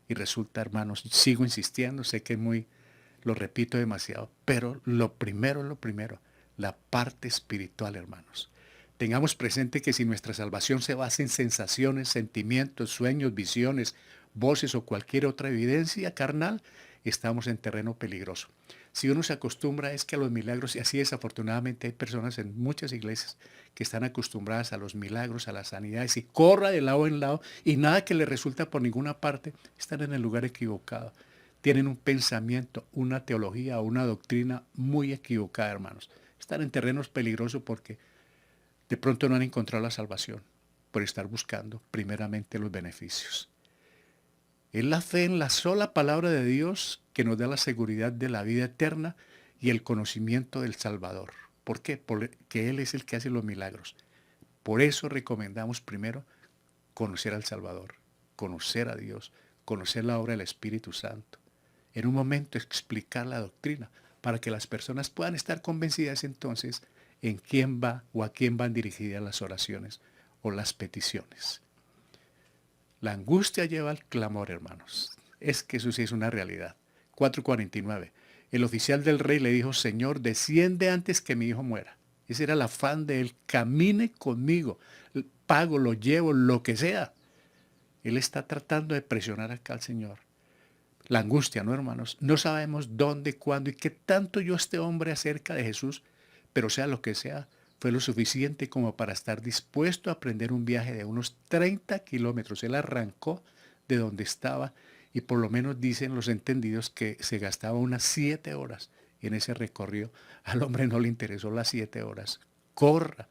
A: Y resulta, hermanos, sigo insistiendo, sé que lo repito demasiado, pero lo primero, la parte espiritual, hermanos. Tengamos presente que si nuestra salvación se basa en sensaciones, sentimientos, sueños, visiones, voces o cualquier otra evidencia carnal, estamos en terreno peligroso. Si uno se acostumbra es que a los milagros, y así desafortunadamente hay personas en muchas iglesias que están acostumbradas a los milagros, a las sanidades, y corra de lado en lado y nada que le resulta por ninguna parte, están en el lugar equivocado. Tienen un pensamiento, una teología o una doctrina muy equivocada, hermanos. Están en terrenos peligrosos porque de pronto no han encontrado la salvación por estar buscando primeramente los beneficios. Es la fe en la sola palabra de Dios que nos da la seguridad de la vida eterna y el conocimiento del Salvador. ¿Por qué? Porque Él es el que hace los milagros. Por eso recomendamos primero conocer al Salvador, conocer a Dios, conocer la obra del Espíritu Santo. En un momento explicar la doctrina para que las personas puedan estar convencidas entonces en quién va o a quién van dirigidas las oraciones o las peticiones. La angustia lleva al clamor, hermanos. Es que eso sí es una realidad. 4:49. El oficial del rey le dijo, Señor, desciende antes que mi hijo muera. Ese era el afán de él. Camine conmigo. Pago, lo llevo, lo que sea. Él está tratando de presionar acá al Señor. La angustia, ¿no, hermanos? No sabemos dónde, cuándo y qué tanto yo este hombre acerca de Jesús, pero sea lo que sea, fue lo suficiente como para estar dispuesto a emprender un viaje de unos 30 kilómetros. Él arrancó de donde estaba y por lo menos dicen los entendidos que se gastaba unas 7 horas en ese recorrido. Al hombre no le interesó las 7 horas. Corra,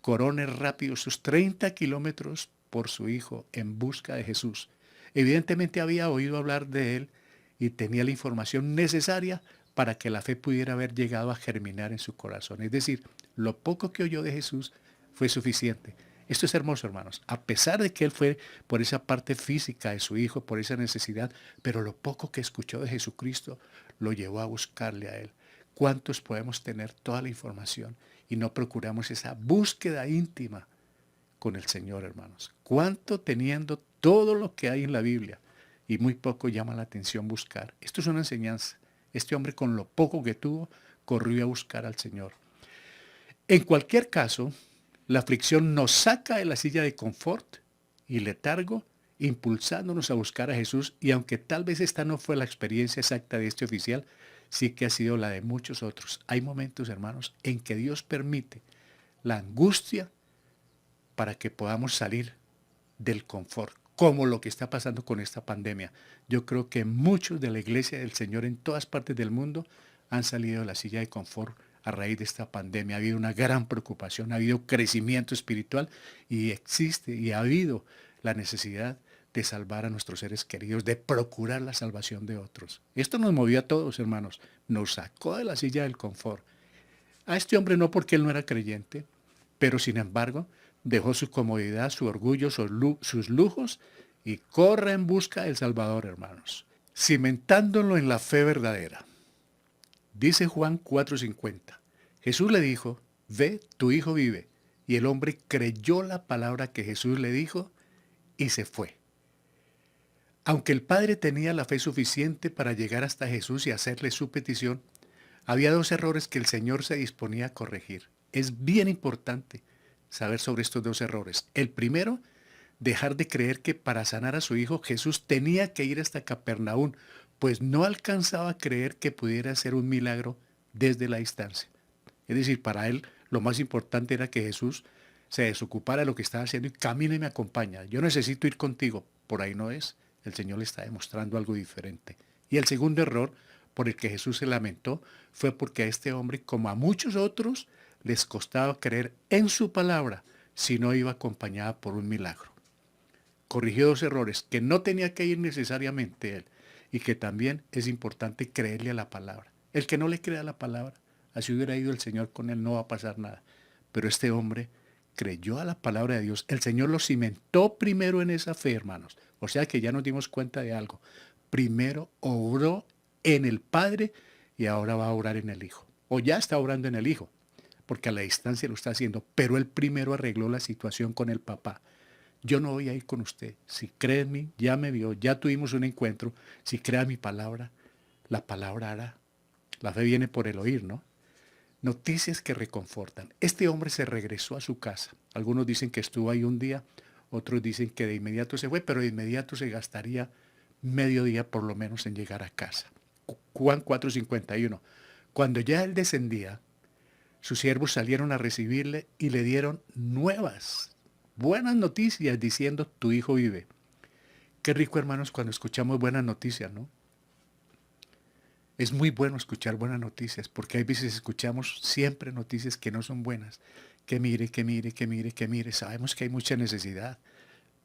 A: corone rápido sus 30 kilómetros por su hijo en busca de Jesús. Evidentemente había oído hablar de él y tenía la información necesaria para que la fe pudiera haber llegado a germinar en su corazón. Es decir, lo poco que oyó de Jesús fue suficiente. Esto es hermoso, hermanos. A pesar de que él fue por esa parte física de su hijo, por esa necesidad, pero lo poco que escuchó de Jesucristo lo llevó a buscarle a él. ¿Cuántos podemos tener toda la información y no procuramos esa búsqueda íntima con el Señor, hermanos? ¿Cuánto teniendo todo lo que hay en la Biblia y muy poco llama la atención buscar? Esto es una enseñanza. Este hombre con lo poco que tuvo corrió a buscar al Señor. En cualquier caso, la aflicción nos saca de la silla de confort y letargo, impulsándonos a buscar a Jesús, y aunque tal vez esta no fue la experiencia exacta de este oficial, sí que ha sido la de muchos otros. Hay momentos, hermanos, en que Dios permite la angustia para que podamos salir del confort, como lo que está pasando con esta pandemia. Yo creo que muchos de la iglesia del Señor en todas partes del mundo han salido de la silla de confort a raíz de esta pandemia. Ha habido una gran preocupación, ha habido crecimiento espiritual y existe y ha habido la necesidad de salvar a nuestros seres queridos, de procurar la salvación de otros. Esto nos movió a todos, hermanos, nos sacó de la silla del confort. A este hombre no, porque él no era creyente, pero sin embargo dejó su comodidad, su orgullo, sus lujos y corre en busca del Salvador, hermanos, cimentándolo en la fe verdadera. Dice Juan 4:50, Jesús le dijo, ve, tu hijo vive. Y el hombre creyó la palabra que Jesús le dijo y se fue. Aunque el padre tenía la fe suficiente para llegar hasta Jesús y hacerle su petición, había 2 errores que el Señor se disponía a corregir. Es bien importante saber sobre estos 2 errores. El primero, dejar de creer que para sanar a su hijo Jesús tenía que ir hasta Capernaum, pues no alcanzaba a creer que pudiera hacer un milagro desde la distancia. Es decir, para él lo más importante era que Jesús se desocupara de lo que estaba haciendo y camina y me acompaña. Yo necesito ir contigo. Por ahí no es. El Señor le está demostrando algo diferente. Y el segundo error por el que Jesús se lamentó fue porque a este hombre, como a muchos otros, les costaba creer en su palabra si no iba acompañada por un milagro. Corrigió dos errores, que no tenía que ir necesariamente él y que también es importante creerle a la palabra. El que no le crea a la palabra, así hubiera ido el Señor con él, no va a pasar nada. Pero este hombre creyó a la palabra de Dios. El Señor lo cimentó primero en esa fe, hermanos. O sea que ya nos dimos cuenta de algo. Primero obró en el Padre y ahora va a obrar en el Hijo. O ya está obrando en el Hijo, porque a la distancia lo está haciendo. Pero él primero arregló la situación con el papá. Yo no voy a ir con usted. Si cree en mí, ya me vio, ya tuvimos un encuentro. Si crea mi palabra, la palabra hará. La fe viene por el oír, ¿no? Noticias que reconfortan. Este hombre se regresó a su casa. Algunos dicen que estuvo ahí un día, otros dicen que de inmediato se fue, pero de inmediato se gastaría medio día por lo menos en llegar a casa. Juan 4:51. Cuando ya él descendía, sus siervos salieron a recibirle y le dieron nuevas, buenas noticias, diciendo, tu hijo vive. Qué rico, hermanos, cuando escuchamos buenas noticias, ¿no? Es muy bueno escuchar buenas noticias, porque hay veces escuchamos siempre noticias que no son buenas. Que mire, que mire, que mire, que mire. Sabemos que hay mucha necesidad,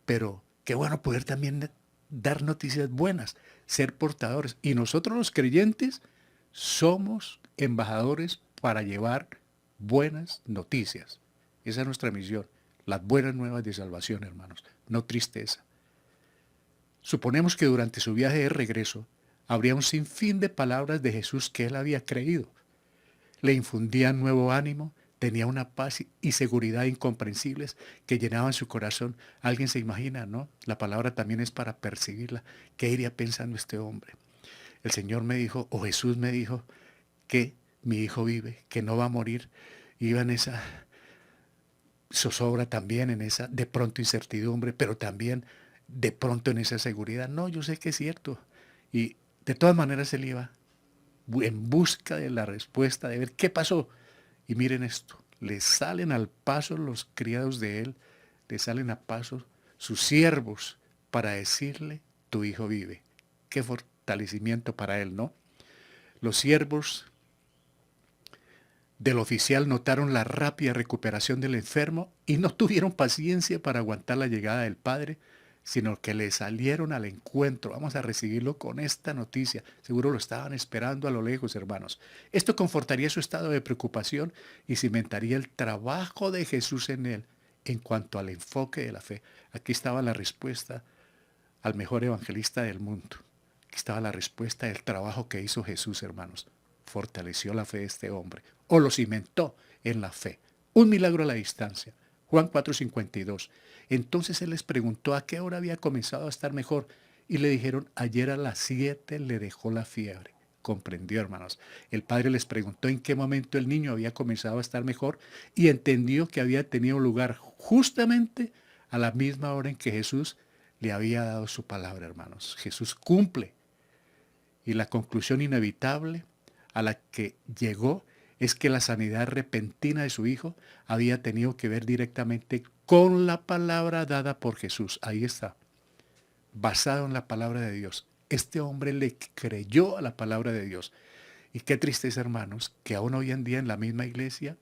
A: pero qué bueno poder también dar noticias buenas, ser portadores. Y nosotros los creyentes somos embajadores para llevar buenas noticias. Esa es nuestra misión, las buenas nuevas de salvación, hermanos, no tristeza. Suponemos que durante su viaje de regreso, habría un sinfín de palabras de Jesús que él había creído. Le infundían nuevo ánimo, tenía una paz y seguridad incomprensibles que llenaban su corazón. Alguien se imagina, ¿no? La palabra también es para percibirla. ¿Qué iría pensando este hombre? El Señor me dijo, o Jesús me dijo, que mi hijo vive, que no va a morir. Iba en esa zozobra también, en esa de pronto incertidumbre, pero también de pronto en esa seguridad. No, yo sé que es cierto. Y de todas maneras él iba en busca de la respuesta, de ver qué pasó. Y miren esto, le salen al paso los criados de él, le salen a paso sus siervos para decirle, tu hijo vive. Qué fortalecimiento para él, ¿no? Los siervos del oficial notaron la rápida recuperación del enfermo y no tuvieron paciencia para aguantar la llegada del padre, sino que le salieron al encuentro. Vamos a recibirlo con esta noticia. Seguro lo estaban esperando a lo lejos, hermanos. Esto confortaría su estado de preocupación y cimentaría el trabajo de Jesús en él en cuanto al enfoque de la fe. Aquí estaba la respuesta al mejor evangelista del mundo. Aquí estaba la respuesta del trabajo que hizo Jesús, hermanos. Fortaleció la fe de este hombre, o lo cimentó en la fe. Un milagro a la distancia. Juan 4:52. Entonces él les preguntó a qué hora había comenzado a estar mejor y le dijeron, ayer a las 7 le dejó la fiebre. Comprendió, hermanos. El padre les preguntó en qué momento el niño había comenzado a estar mejor y entendió que había tenido lugar justamente a la misma hora en que Jesús le había dado su palabra, hermanos. Jesús cumple. Y la conclusión inevitable a la que llegó es que la sanidad repentina de su hijo había tenido que ver directamente con la palabra dada por Jesús. Ahí está, basado en la palabra de Dios. Este hombre le creyó a la palabra de Dios. Y qué tristeza, hermanos, que aún hoy en día en la misma iglesia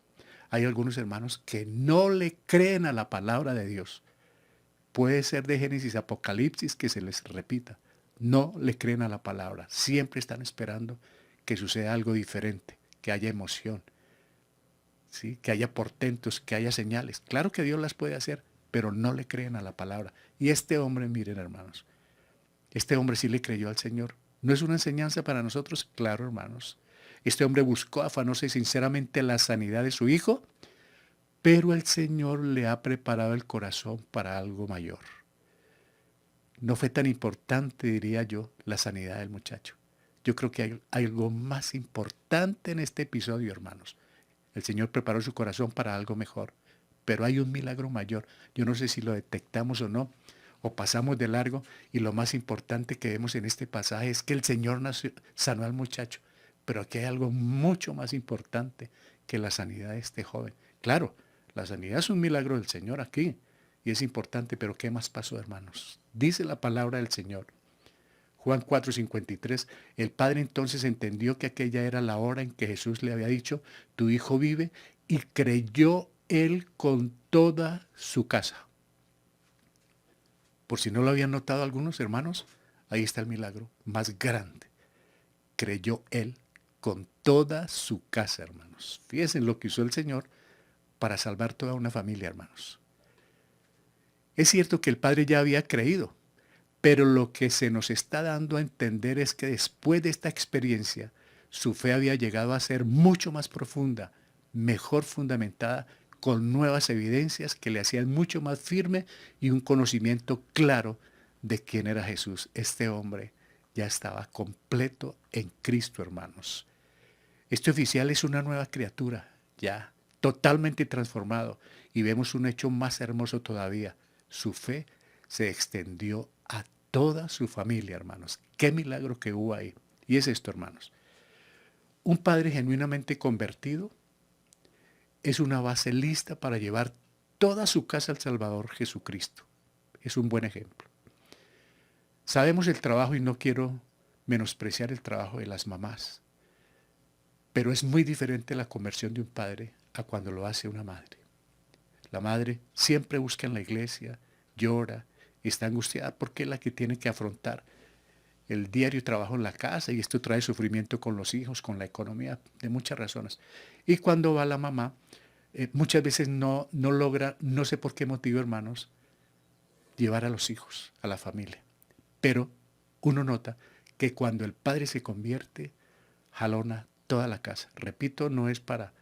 A: hay algunos hermanos que no le creen a la palabra de Dios. Puede ser de Génesis, Apocalipsis, que se les repita. No le creen a la palabra. Siempre están esperando que suceda algo diferente, que haya emoción, ¿sí? Que haya portentos, que haya señales. Claro que Dios las puede hacer, pero no le creen a la palabra. Y este hombre, miren, hermanos, este hombre sí le creyó al Señor. ¿No es una enseñanza para nosotros? Claro, hermanos. Este hombre buscó afanosa y sinceramente la sanidad de su hijo, pero el Señor le ha preparado el corazón para algo mayor. No fue tan importante, diría yo, la sanidad del muchacho. Yo creo que hay algo más importante en este episodio, hermanos. El Señor preparó su corazón para algo mejor, pero hay un milagro mayor. Yo no sé si lo detectamos o no, o pasamos de largo, y lo más importante que vemos en este pasaje es que el Señor sanó al muchacho, pero aquí hay algo mucho más importante que la sanidad de este joven. Claro, la sanidad es un milagro del Señor aquí, y es importante, pero ¿qué más pasó, hermanos? Dice la palabra del Señor. Juan 4:53, el padre entonces entendió que aquella era la hora en que Jesús le había dicho, tu hijo vive, y creyó él con toda su casa. Por si no lo habían notado algunos hermanos, ahí está el milagro más grande. Creyó él con toda su casa, hermanos. Fíjense en lo que usó el Señor para salvar toda una familia, hermanos. Es cierto que el padre ya había creído, pero lo que se nos está dando a entender es que después de esta experiencia, su fe había llegado a ser mucho más profunda, mejor fundamentada, con nuevas evidencias que le hacían mucho más firme y un conocimiento claro de quién era Jesús. Este hombre ya estaba completo en Cristo, hermanos. Este oficial es una nueva criatura, ya totalmente transformado, y vemos un hecho más hermoso todavía. Su fe se extendió a toda su familia, hermanos. Qué milagro que hubo ahí. Y es esto, hermanos. Un padre genuinamente convertido es una base lista para llevar toda su casa al Salvador Jesucristo. Es un buen ejemplo. Sabemos el trabajo y no quiero menospreciar el trabajo de las mamás, pero es muy diferente la conversión de un padre a cuando lo hace una madre. La madre siempre busca en la iglesia, llora y está angustiada porque es la que tiene que afrontar el diario trabajo en la casa, y esto trae sufrimiento con los hijos, con la economía, de muchas razones. Y cuando va la mamá, muchas veces no logra, no sé por qué motivo, hermanos, llevar a los hijos, a la familia. Pero uno nota que cuando el padre se convierte, jalona toda la casa. Repito, no es para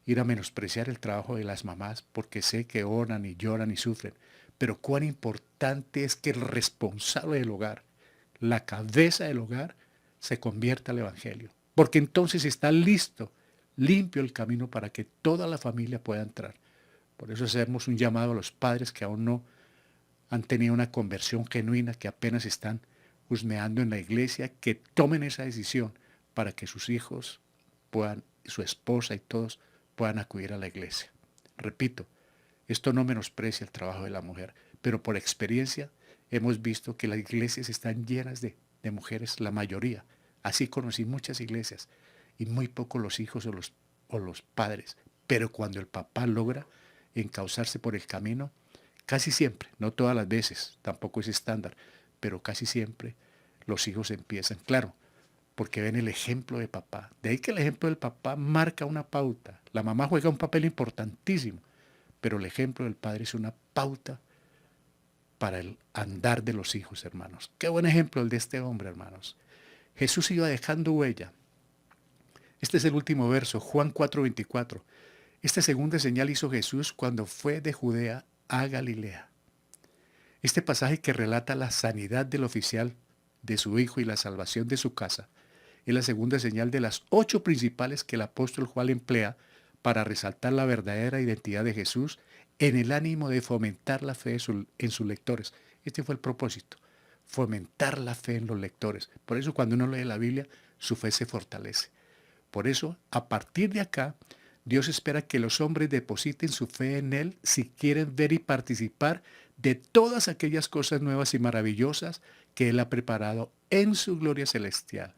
A: ir a menospreciar el trabajo de las mamás, porque sé que oran y lloran y sufren, pero cuán importante es que el responsable del hogar, la cabeza del hogar, se convierta al Evangelio, porque entonces está listo, limpio el camino para que toda la familia pueda entrar. Por eso hacemos un llamado a los padres que aún no han tenido una conversión genuina, que apenas están husmeando en la iglesia, que tomen esa decisión para que sus hijos puedan, su esposa y todos puedan acudir a la iglesia. Repito, esto no menosprecia el trabajo de la mujer, pero por experiencia hemos visto que las iglesias están llenas de mujeres, la mayoría. Así conocí muchas iglesias, y muy pocos los hijos o los padres. Pero cuando el papá logra encauzarse por el camino, casi siempre, no todas las veces, tampoco es estándar, pero casi siempre los hijos empiezan, claro, porque ven el ejemplo de papá. De ahí que el ejemplo del papá marca una pauta. La mamá juega un papel importantísimo, pero el ejemplo del padre es una pauta para el andar de los hijos, hermanos. Qué buen ejemplo el de este hombre, hermanos. Jesús iba dejando huella. Este es el último verso, Juan 4:24. Esta segunda señal hizo Jesús cuando fue de Judea a Galilea. Este pasaje que relata la sanidad del oficial de su hijo y la salvación de su casa es la segunda señal de las 8 principales que el apóstol Juan emplea para resaltar la verdadera identidad de Jesús en el ánimo de fomentar la fe en sus lectores. Este fue el propósito, fomentar la fe en los lectores. Por eso cuando uno lee la Biblia, su fe se fortalece. Por eso, a partir de acá, Dios espera que los hombres depositen su fe en Él si quieren ver y participar de todas aquellas cosas nuevas y maravillosas que Él ha preparado en su gloria celestial.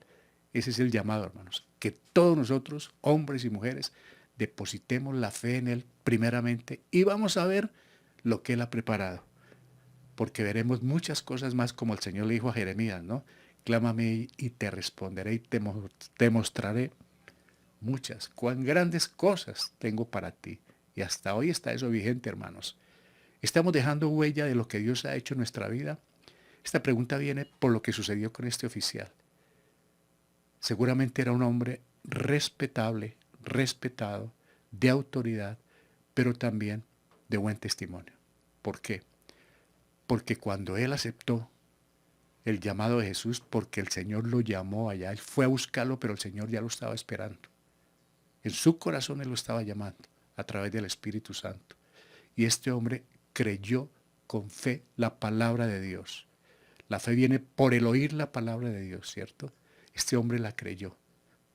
A: Ese es el llamado, hermanos, que todos nosotros, hombres y mujeres, depositemos la fe en Él primeramente y vamos a ver lo que Él ha preparado. Porque veremos muchas cosas más, como el Señor le dijo a Jeremías, ¿no? Clámame y te responderé y te mostraré muchas, cuán grandes cosas tengo para ti. Y hasta hoy está eso vigente, hermanos. ¿Estamos dejando huella de lo que Dios ha hecho en nuestra vida? Esta pregunta viene por lo que sucedió con este oficial. Seguramente era un hombre respetable, respetado, de autoridad, pero también de buen testimonio. ¿Por qué? Porque cuando él aceptó el llamado de Jesús, porque el Señor lo llamó allá, él fue a buscarlo, pero el Señor ya lo estaba esperando. En su corazón él lo estaba llamando a través del Espíritu Santo. Y este hombre creyó con fe la palabra de Dios. La fe viene por el oír la palabra de Dios, ¿cierto? Este hombre la creyó.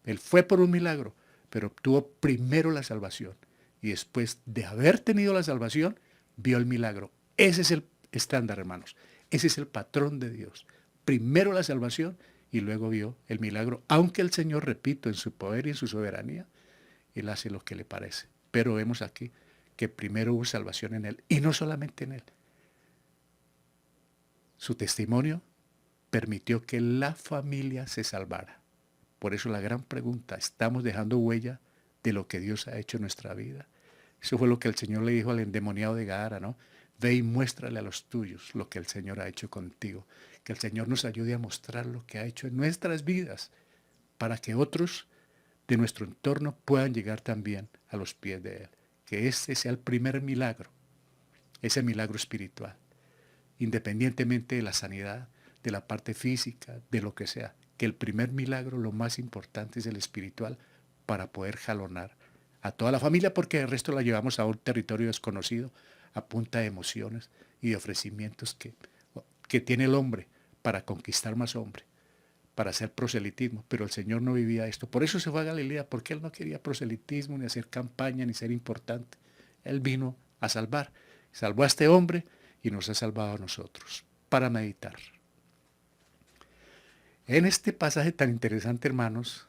A: Él fue por un milagro, pero obtuvo primero la salvación. Y después de haber tenido la salvación, vio el milagro. Ese es el estándar, hermanos. Ese es el patrón de Dios. Primero la salvación y luego vio el milagro. Aunque el Señor, repito, en su poder y en su soberanía, Él hace lo que le parece. Pero vemos aquí que primero hubo salvación en Él. Y no solamente en Él. Su testimonio permitió que la familia se salvara. Por eso la gran pregunta, ¿estamos dejando huella de lo que Dios ha hecho en nuestra vida? Eso fue lo que el Señor le dijo al endemoniado de Gadara, ¿no? Ve y muéstrale a los tuyos lo que el Señor ha hecho contigo. Que el Señor nos ayude a mostrar lo que ha hecho en nuestras vidas para que otros de nuestro entorno puedan llegar también a los pies de Él. Que ese sea el primer milagro, ese milagro espiritual, independientemente de la sanidad, de la parte física, de lo que sea. Que el primer milagro, lo más importante, es el espiritual para poder jalonar a toda la familia, porque el resto la llevamos a un territorio desconocido a punta de emociones y de ofrecimientos que tiene el hombre para conquistar más hombre, para hacer proselitismo. Pero el Señor no vivía esto. Por eso se fue a Galilea, porque Él no quería proselitismo, ni hacer campaña, ni ser importante. Él vino a salvar. Salvó a este hombre y nos ha salvado a nosotros. Para meditar. En este pasaje tan interesante, hermanos,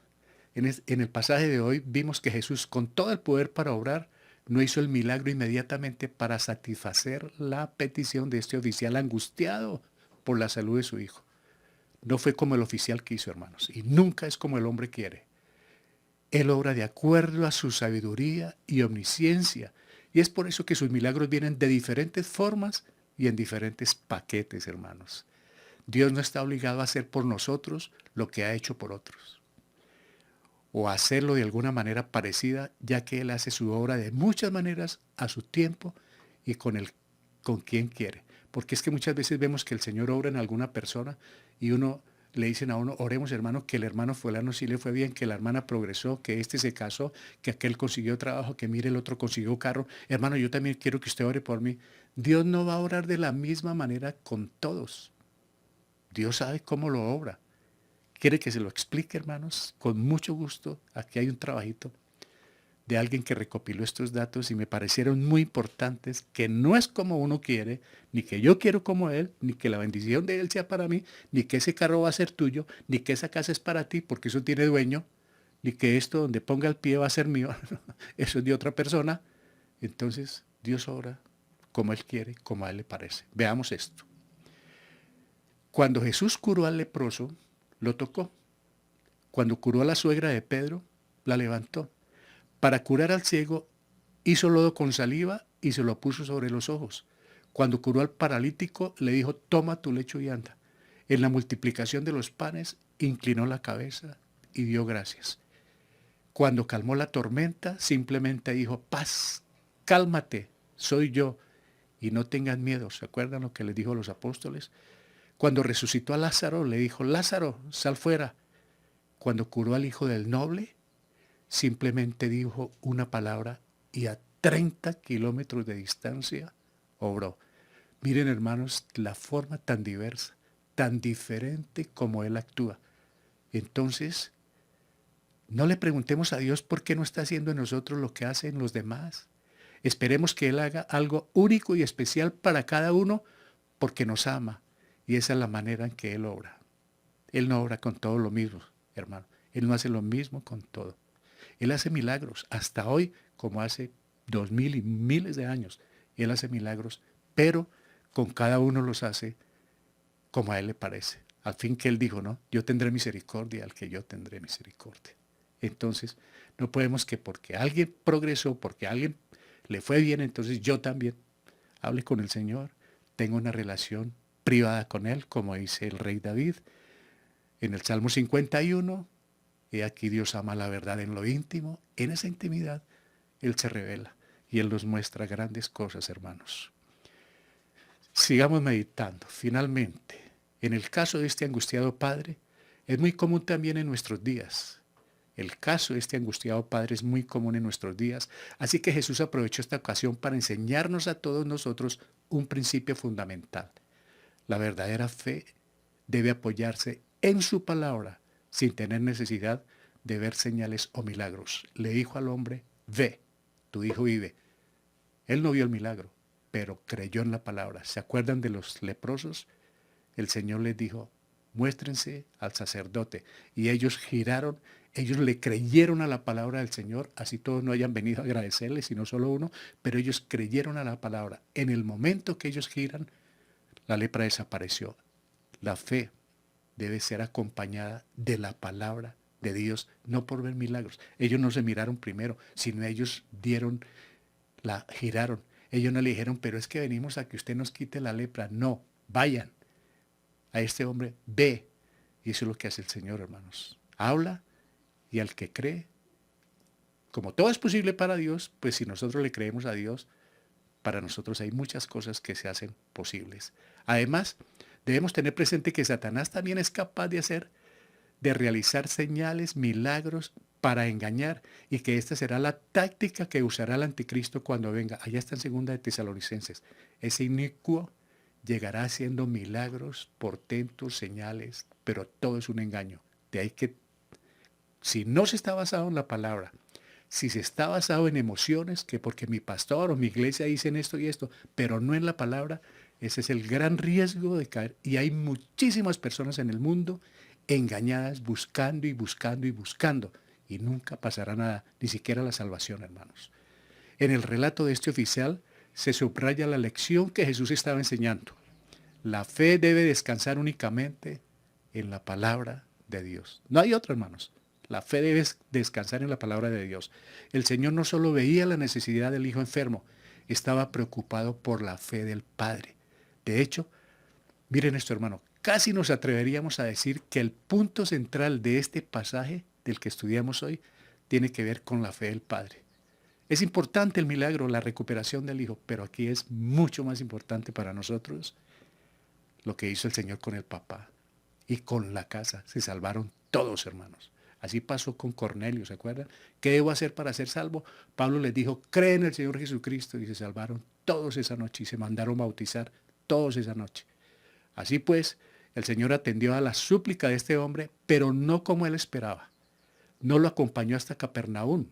A: en el pasaje de hoy vimos que Jesús, con todo el poder para obrar, no hizo el milagro inmediatamente para satisfacer la petición de este oficial angustiado por la salud de su hijo. No fue como el oficial quiso, hermanos, y nunca es como el hombre quiere. Él obra de acuerdo a su sabiduría y omnisciencia, y es por eso que sus milagros vienen de diferentes formas y en diferentes paquetes, hermanos. Dios no está obligado a hacer por nosotros lo que ha hecho por otros, o a hacerlo de alguna manera parecida, ya que Él hace su obra de muchas maneras, a su tiempo y con quien quiere. Porque es que muchas veces vemos que el Señor obra en alguna persona y le dicen a uno, oremos hermano, que el hermano fulano sí le fue bien, que la hermana progresó, que este se casó, que aquel consiguió trabajo, que mire el otro consiguió carro. Hermano, yo también quiero que usted ore por mí. Dios no va a orar de la misma manera con todos. Dios sabe cómo lo obra. ¿Quiere que se lo explique, hermanos? Con mucho gusto. Aquí hay un trabajito de alguien que recopiló estos datos y me parecieron muy importantes, que no es como uno quiere, ni que yo quiero como él, ni que la bendición de él sea para mí, ni que ese carro va a ser tuyo, ni que esa casa es para ti porque eso tiene dueño, ni que esto donde ponga el pie va a ser mío, eso es de otra persona. Entonces Dios obra como Él quiere, como a Él le parece. Veamos esto. Cuando Jesús curó al leproso, lo tocó. Cuando curó a la suegra de Pedro, la levantó. Para curar al ciego, hizo lodo con saliva y se lo puso sobre los ojos. Cuando curó al paralítico, le dijo, toma tu lecho y anda. En la multiplicación de los panes, inclinó la cabeza y dio gracias. Cuando calmó la tormenta, simplemente dijo, paz, cálmate, soy yo, y no tengan miedo. ¿Se acuerdan lo que les dijo a los apóstoles? Cuando resucitó a Lázaro, le dijo, Lázaro, sal fuera. Cuando curó al hijo del noble, simplemente dijo una palabra y a 30 kilómetros de distancia obró. Miren, hermanos, la forma tan diversa, tan diferente como Él actúa. Entonces, no le preguntemos a Dios por qué no está haciendo en nosotros lo que hacen los demás. Esperemos que Él haga algo único y especial para cada uno porque nos ama. Y esa es la manera en que Él obra. Él no obra con todo lo mismo, hermano. Él no hace lo mismo con todo. Él hace milagros hasta hoy, como hace 2000 y miles de años. Él hace milagros, pero con cada uno los hace como a Él le parece. Al fin que Él dijo, ¿no? Yo tendré misericordia al que yo tendré misericordia. Entonces, no podemos que porque alguien progresó, porque a alguien le fue bien, entonces yo también hable con el Señor, tengo una relación privada con Él, como dice el rey David en el Salmo 51. He aquí Dios ama la verdad en lo íntimo. En esa intimidad Él se revela y Él nos muestra grandes cosas, hermanos. Sigamos meditando. Finalmente, en el caso de este angustiado padre, es muy común también en nuestros días. El caso de este angustiado padre es muy común en nuestros días, así que Jesús aprovechó esta ocasión para enseñarnos a todos nosotros un principio fundamental. La verdadera fe debe apoyarse en su palabra sin tener necesidad de ver señales o milagros. Le dijo al hombre, ve, tu hijo vive. Él no vio el milagro, pero creyó en la palabra. ¿Se acuerdan de los leprosos? El Señor les dijo, muéstrense al sacerdote. Y ellos giraron, ellos le creyeron a la palabra del Señor, así todos no hayan venido a agradecerle, sino solo uno, pero ellos creyeron a la palabra. En el momento que ellos giran, la lepra desapareció. La fe debe ser acompañada de la palabra de Dios, no por ver milagros. Ellos no se miraron primero, sino ellos giraron. Ellos no le dijeron, pero es que venimos a que usted nos quite la lepra. No, vayan a este hombre, ve. Y eso es lo que hace el Señor, hermanos. Habla y al que cree, como todo es posible para Dios, pues si nosotros le creemos a Dios, para nosotros hay muchas cosas que se hacen posibles. Además, debemos tener presente que Satanás también es capaz de realizar señales, milagros para engañar, y que esta será la táctica que usará el anticristo cuando venga. Allá está en 2 de Tesalonicenses. Ese inicuo llegará haciendo milagros, portentos, señales, pero todo es un engaño. De ahí que si no se está basado en la palabra, si se está basado en emociones, que porque mi pastor o mi iglesia dicen esto y esto, pero no en la palabra, ese es el gran riesgo de caer. Y hay muchísimas personas en el mundo engañadas, buscando y buscando y buscando, y nunca pasará nada, ni siquiera la salvación, hermanos. En el relato de este oficial se subraya la lección que Jesús estaba enseñando. La fe debe descansar únicamente en la palabra de Dios. No hay otra, hermanos. La fe debe descansar en la palabra de Dios. El Señor no solo veía la necesidad del hijo enfermo, estaba preocupado por la fe del Padre. De hecho, miren esto, hermano, casi nos atreveríamos a decir que el punto central de este pasaje del que estudiamos hoy tiene que ver con la fe del Padre. Es importante el milagro, la recuperación del hijo, pero aquí es mucho más importante para nosotros lo que hizo el Señor con el papá y con la casa. Se salvaron todos, hermanos. Así pasó con Cornelio, ¿se acuerdan? ¿Qué debo hacer para ser salvo? Pablo les dijo, cree en el Señor Jesucristo, y se salvaron todos esa noche y se mandaron bautizar todos esa noche. Así pues, el Señor atendió a la súplica de este hombre, pero no como él esperaba. No lo acompañó hasta Capernaum,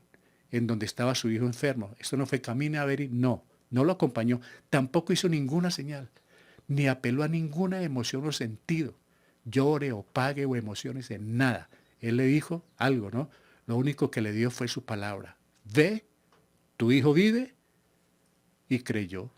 A: en donde estaba su hijo enfermo. Esto no fue camina a ver y no lo acompañó. Tampoco hizo ninguna señal, ni apeló a ninguna emoción o sentido, llore o pague o emociones, en nada. Él le dijo algo, ¿no? Lo único que le dio fue su palabra. Ve, tu hijo vive, y creyó.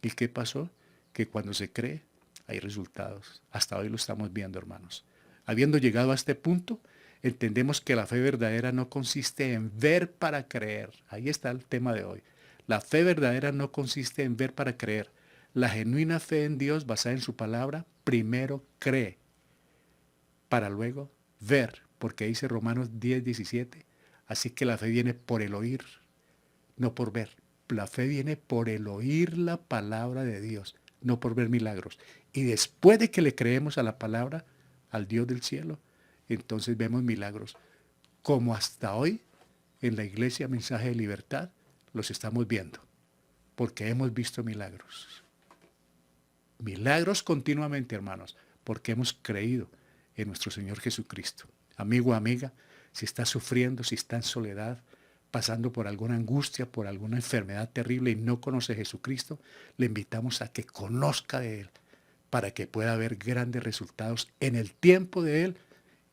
A: ¿Y qué pasó? Que cuando se cree, hay resultados. Hasta hoy lo estamos viendo, hermanos. Habiendo llegado a este punto, entendemos que la fe verdadera no consiste en ver para creer. Ahí está el tema de hoy. La fe verdadera no consiste en ver para creer. La genuina fe en Dios basada en su palabra, primero cree, para luego ver, porque dice Romanos 10:17, así que la fe viene por el oír, no por ver. La fe viene por el oír la palabra de Dios, no por ver milagros. Y después de que le creemos a la palabra, al Dios del cielo, entonces vemos milagros. Como hasta hoy, en la iglesia Mensaje de Libertad, los estamos viendo, porque hemos visto milagros. Milagros continuamente, hermanos, porque hemos creído en nuestro Señor Jesucristo. Amigo, amiga, si está sufriendo, si está en soledad, pasando por alguna angustia, por alguna enfermedad terrible y no conoce a Jesucristo, le invitamos a que conozca de Él, para que pueda ver grandes resultados en el tiempo de Él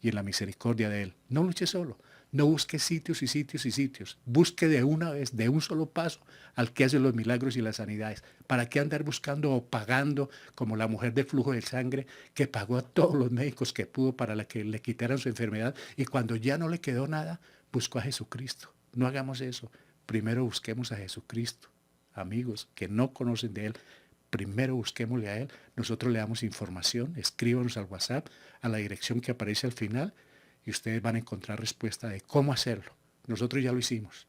A: y en la misericordia de Él. No luche solo, no busque sitios y sitios y sitios. Busque de una vez, de un solo paso, al que hace los milagros y las sanidades. ¿Para qué andar buscando o pagando, como la mujer del flujo de sangre, que pagó a todos los médicos que pudo para que le quitaran su enfermedad, y cuando ya no le quedó nada, buscó a Jesucristo? No hagamos eso. Primero busquemos a Jesucristo. Amigos que no conocen de Él, primero busquémosle a Él. Nosotros le damos información, escríbanos al WhatsApp, a la dirección que aparece al final, y ustedes van a encontrar respuesta de cómo hacerlo. Nosotros ya lo hicimos.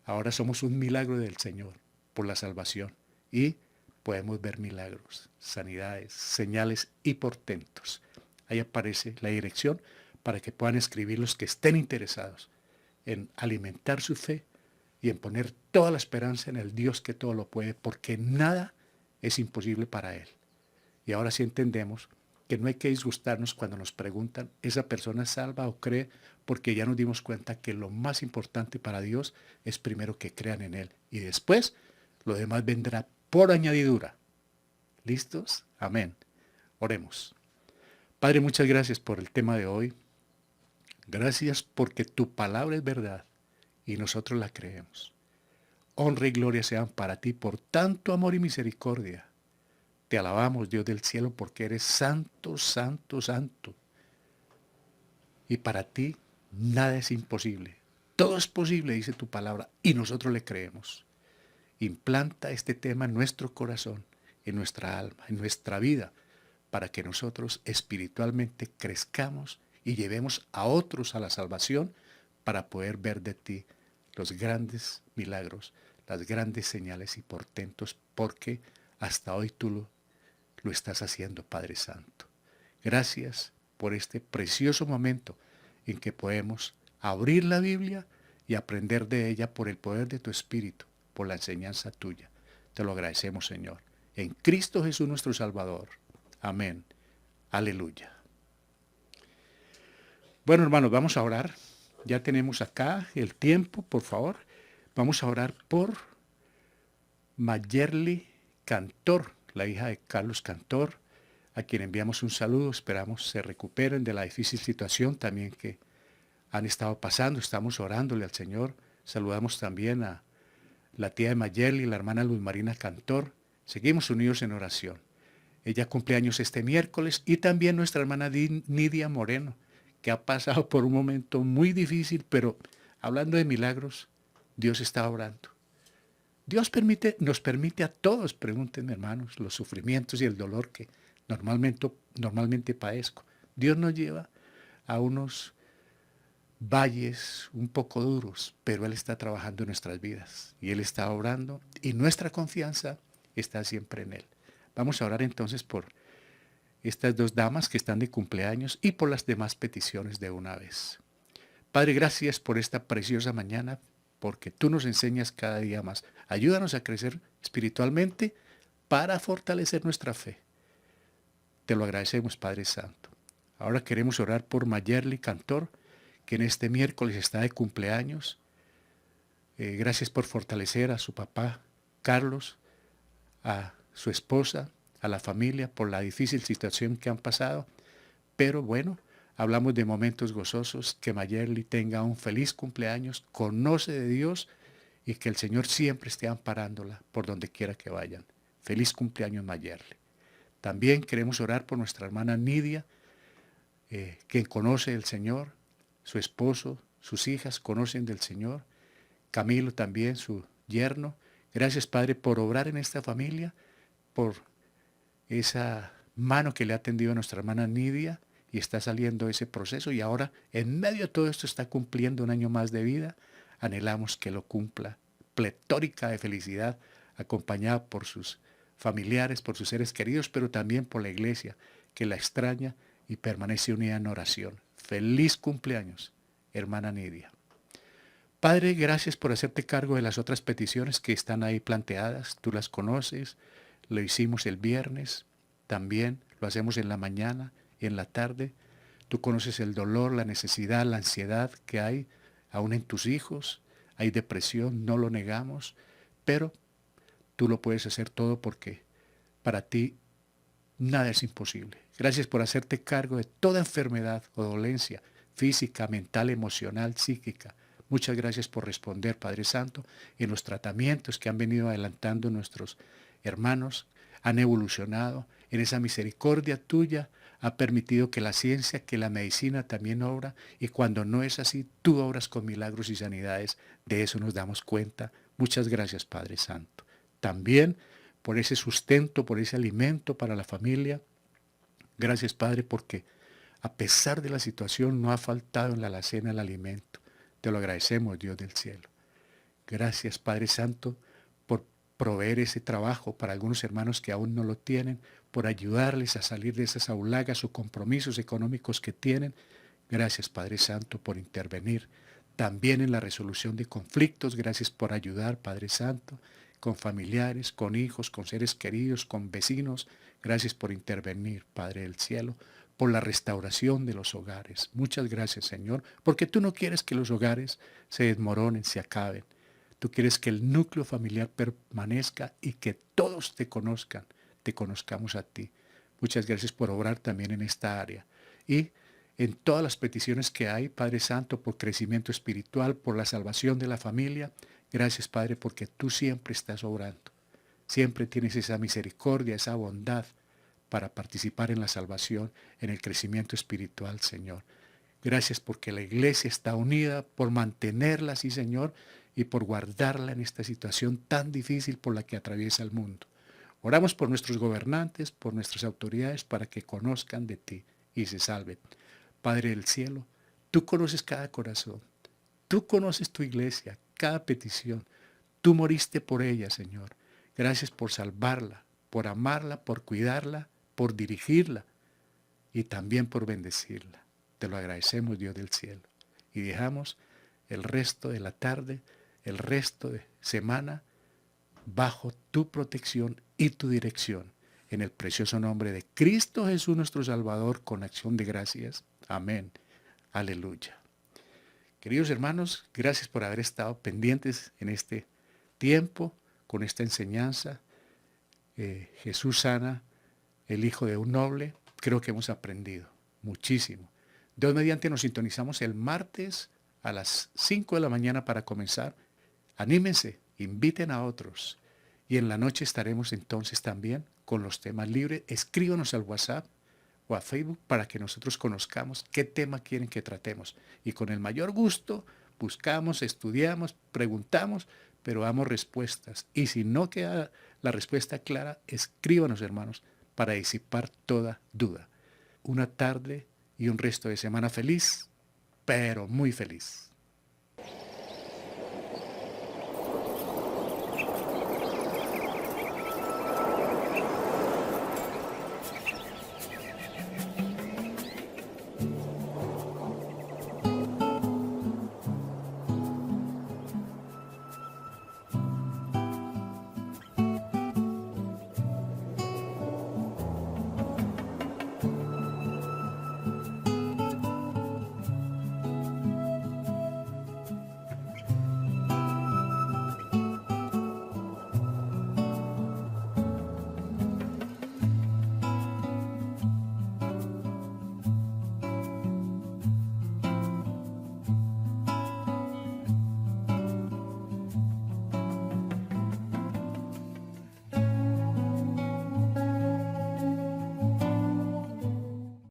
A: Ahora somos un milagro del Señor por la salvación, y podemos ver milagros, sanidades, señales y portentos. Ahí aparece la dirección para que puedan escribir los que estén interesados en alimentar su fe y en poner toda la esperanza en el Dios que todo lo puede, porque nada es imposible para Él. Y ahora sí entendemos que no hay que disgustarnos cuando nos preguntan, ¿esa persona es salva o cree? Porque ya nos dimos cuenta que lo más importante para Dios es primero que crean en Él y después lo demás vendrá por añadidura. ¿Listos? Amén. Oremos. Padre, muchas gracias por el tema de hoy. Gracias porque tu palabra es verdad y nosotros la creemos. Honra y gloria sean para ti por tanto amor y misericordia. Te alabamos, Dios del cielo, porque eres santo, santo, santo. Y para ti nada es imposible. Todo es posible, dice tu palabra, y nosotros le creemos. Implanta este tema en nuestro corazón, en nuestra alma, en nuestra vida, para que nosotros espiritualmente crezcamos y llevemos a otros a la salvación para poder ver de ti los grandes milagros, las grandes señales y portentos, porque hasta hoy tú lo estás haciendo, Padre Santo. Gracias por este precioso momento en que podemos abrir la Biblia y aprender de ella por el poder de tu Espíritu, por la enseñanza tuya. Te lo agradecemos, Señor. En Cristo Jesús nuestro Salvador. Amén. Aleluya. Bueno, hermanos, vamos a orar. Ya tenemos acá el tiempo, por favor. Vamos a orar por Mayerly Cantor, la hija de Carlos Cantor, a quien enviamos un saludo. Esperamos se recuperen de la difícil situación también que han estado pasando. Estamos orándole al Señor. Saludamos también a la tía de Mayerly, la hermana Luz Marina Cantor. Seguimos unidos en oración. Ella cumple años este miércoles y también nuestra hermana Nidia Moreno, que ha pasado por un momento muy difícil, pero hablando de milagros, Dios está obrando. Dios nos permite a todos, pregúntenme hermanos, los sufrimientos y el dolor que normalmente padezco. Dios nos lleva a unos valles un poco duros, pero Él está trabajando en nuestras vidas y Él está obrando y nuestra confianza está siempre en Él. Vamos a orar entonces por estas dos damas que están de cumpleaños y por las demás peticiones de una vez. Padre, gracias por esta preciosa mañana, porque tú nos enseñas cada día más. Ayúdanos a crecer espiritualmente para fortalecer nuestra fe. Te lo agradecemos, Padre Santo. Ahora queremos orar por Mayerly Cantor, que en este miércoles está de cumpleaños. Gracias por fortalecer a su papá, Carlos, a su esposa, a la familia, por la difícil situación que han pasado. Pero bueno, hablamos de momentos gozosos, que Mayerly tenga un feliz cumpleaños, conoce de Dios y que el Señor siempre esté amparándola por donde quiera que vayan. Feliz cumpleaños, Mayerly. También queremos orar por nuestra hermana Nidia, quien conoce el Señor, su esposo, sus hijas conocen del Señor, Camilo también, su yerno. Gracias, Padre, por obrar en esta familia, por esa mano que le ha tendido a nuestra hermana Nidia y está saliendo ese proceso y ahora en medio de todo esto está cumpliendo un año más de vida. Anhelamos que lo cumpla pletórica de felicidad, acompañada por sus familiares, por sus seres queridos, pero también por la iglesia que la extraña y permanece unida en oración. Feliz cumpleaños, hermana Nidia. Padre, gracias por hacerte cargo de las otras peticiones que están ahí planteadas. Tú las conoces, lo hicimos el viernes, también lo hacemos en la mañana y en la tarde. Tú conoces el dolor, la necesidad, la ansiedad que hay aún en tus hijos. Hay depresión, no lo negamos, pero tú lo puedes hacer todo porque para ti nada es imposible. Gracias por hacerte cargo de toda enfermedad o dolencia física, mental, emocional, psíquica. Muchas gracias por responder, Padre Santo, en los tratamientos que han venido adelantando nuestros hermanos, han evolucionado. En esa misericordia tuya ha permitido que la ciencia, que la medicina también obra, y cuando no es así, tú obras con milagros y sanidades. De eso nos damos cuenta. Muchas gracias, Padre Santo. También por ese sustento, por ese alimento para la familia. Gracias, Padre, porque a pesar de la situación no ha faltado en la alacena el alimento. Te lo agradecemos, Dios del cielo. Gracias, Padre Santo, por proveer ese trabajo para algunos hermanos que aún no lo tienen, por ayudarles a salir de esas aulagas o compromisos económicos que tienen. Gracias, Padre Santo, por intervenir también en la resolución de conflictos. Gracias por ayudar, Padre Santo, con familiares, con hijos, con seres queridos, con vecinos. Gracias por intervenir, Padre del cielo, por la restauración de los hogares. Muchas gracias, Señor, porque tú no quieres que los hogares se desmoronen, se acaben. Tú quieres que el núcleo familiar permanezca y que todos te conozcan, te conozcamos a ti. Muchas gracias por obrar también en esta área. Y en todas las peticiones que hay, Padre Santo, por crecimiento espiritual, por la salvación de la familia. Gracias, Padre, porque tú siempre estás obrando. Siempre tienes esa misericordia, esa bondad para participar en la salvación, en el crecimiento espiritual, Señor. Gracias porque la iglesia está unida, por mantenerla así, Señor, y por guardarla en esta situación tan difícil por la que atraviesa el mundo. Oramos por nuestros gobernantes, por nuestras autoridades, para que conozcan de ti y se salven. Padre del cielo, tú conoces cada corazón, tú conoces tu iglesia, cada petición. Tú moriste por ella, Señor. Gracias por salvarla, por amarla, por cuidarla, por dirigirla y también por bendecirla. Te lo agradecemos, Dios del cielo. Y dejamos el resto de la tarde, el resto de semana, bajo tu protección y tu dirección. En el precioso nombre de Cristo Jesús, nuestro Salvador, con acción de gracias. Amén. Aleluya. Queridos hermanos, gracias por haber estado pendientes en este tiempo con esta enseñanza. Jesús sana, el hijo de un noble. Creo que hemos aprendido muchísimo. Dios mediante nos sintonizamos el martes a las 5 de la mañana para comenzar. Anímense, inviten a otros. Y en la noche estaremos entonces también con los temas libres. Escríbanos al WhatsApp o a Facebook para que nosotros conozcamos qué tema quieren que tratemos. Y con el mayor gusto buscamos, estudiamos, preguntamos, pero damos respuestas. Y si no queda la respuesta clara, escríbanos, hermanos, para disipar toda duda. Una tarde y un resto de semana feliz, pero muy feliz.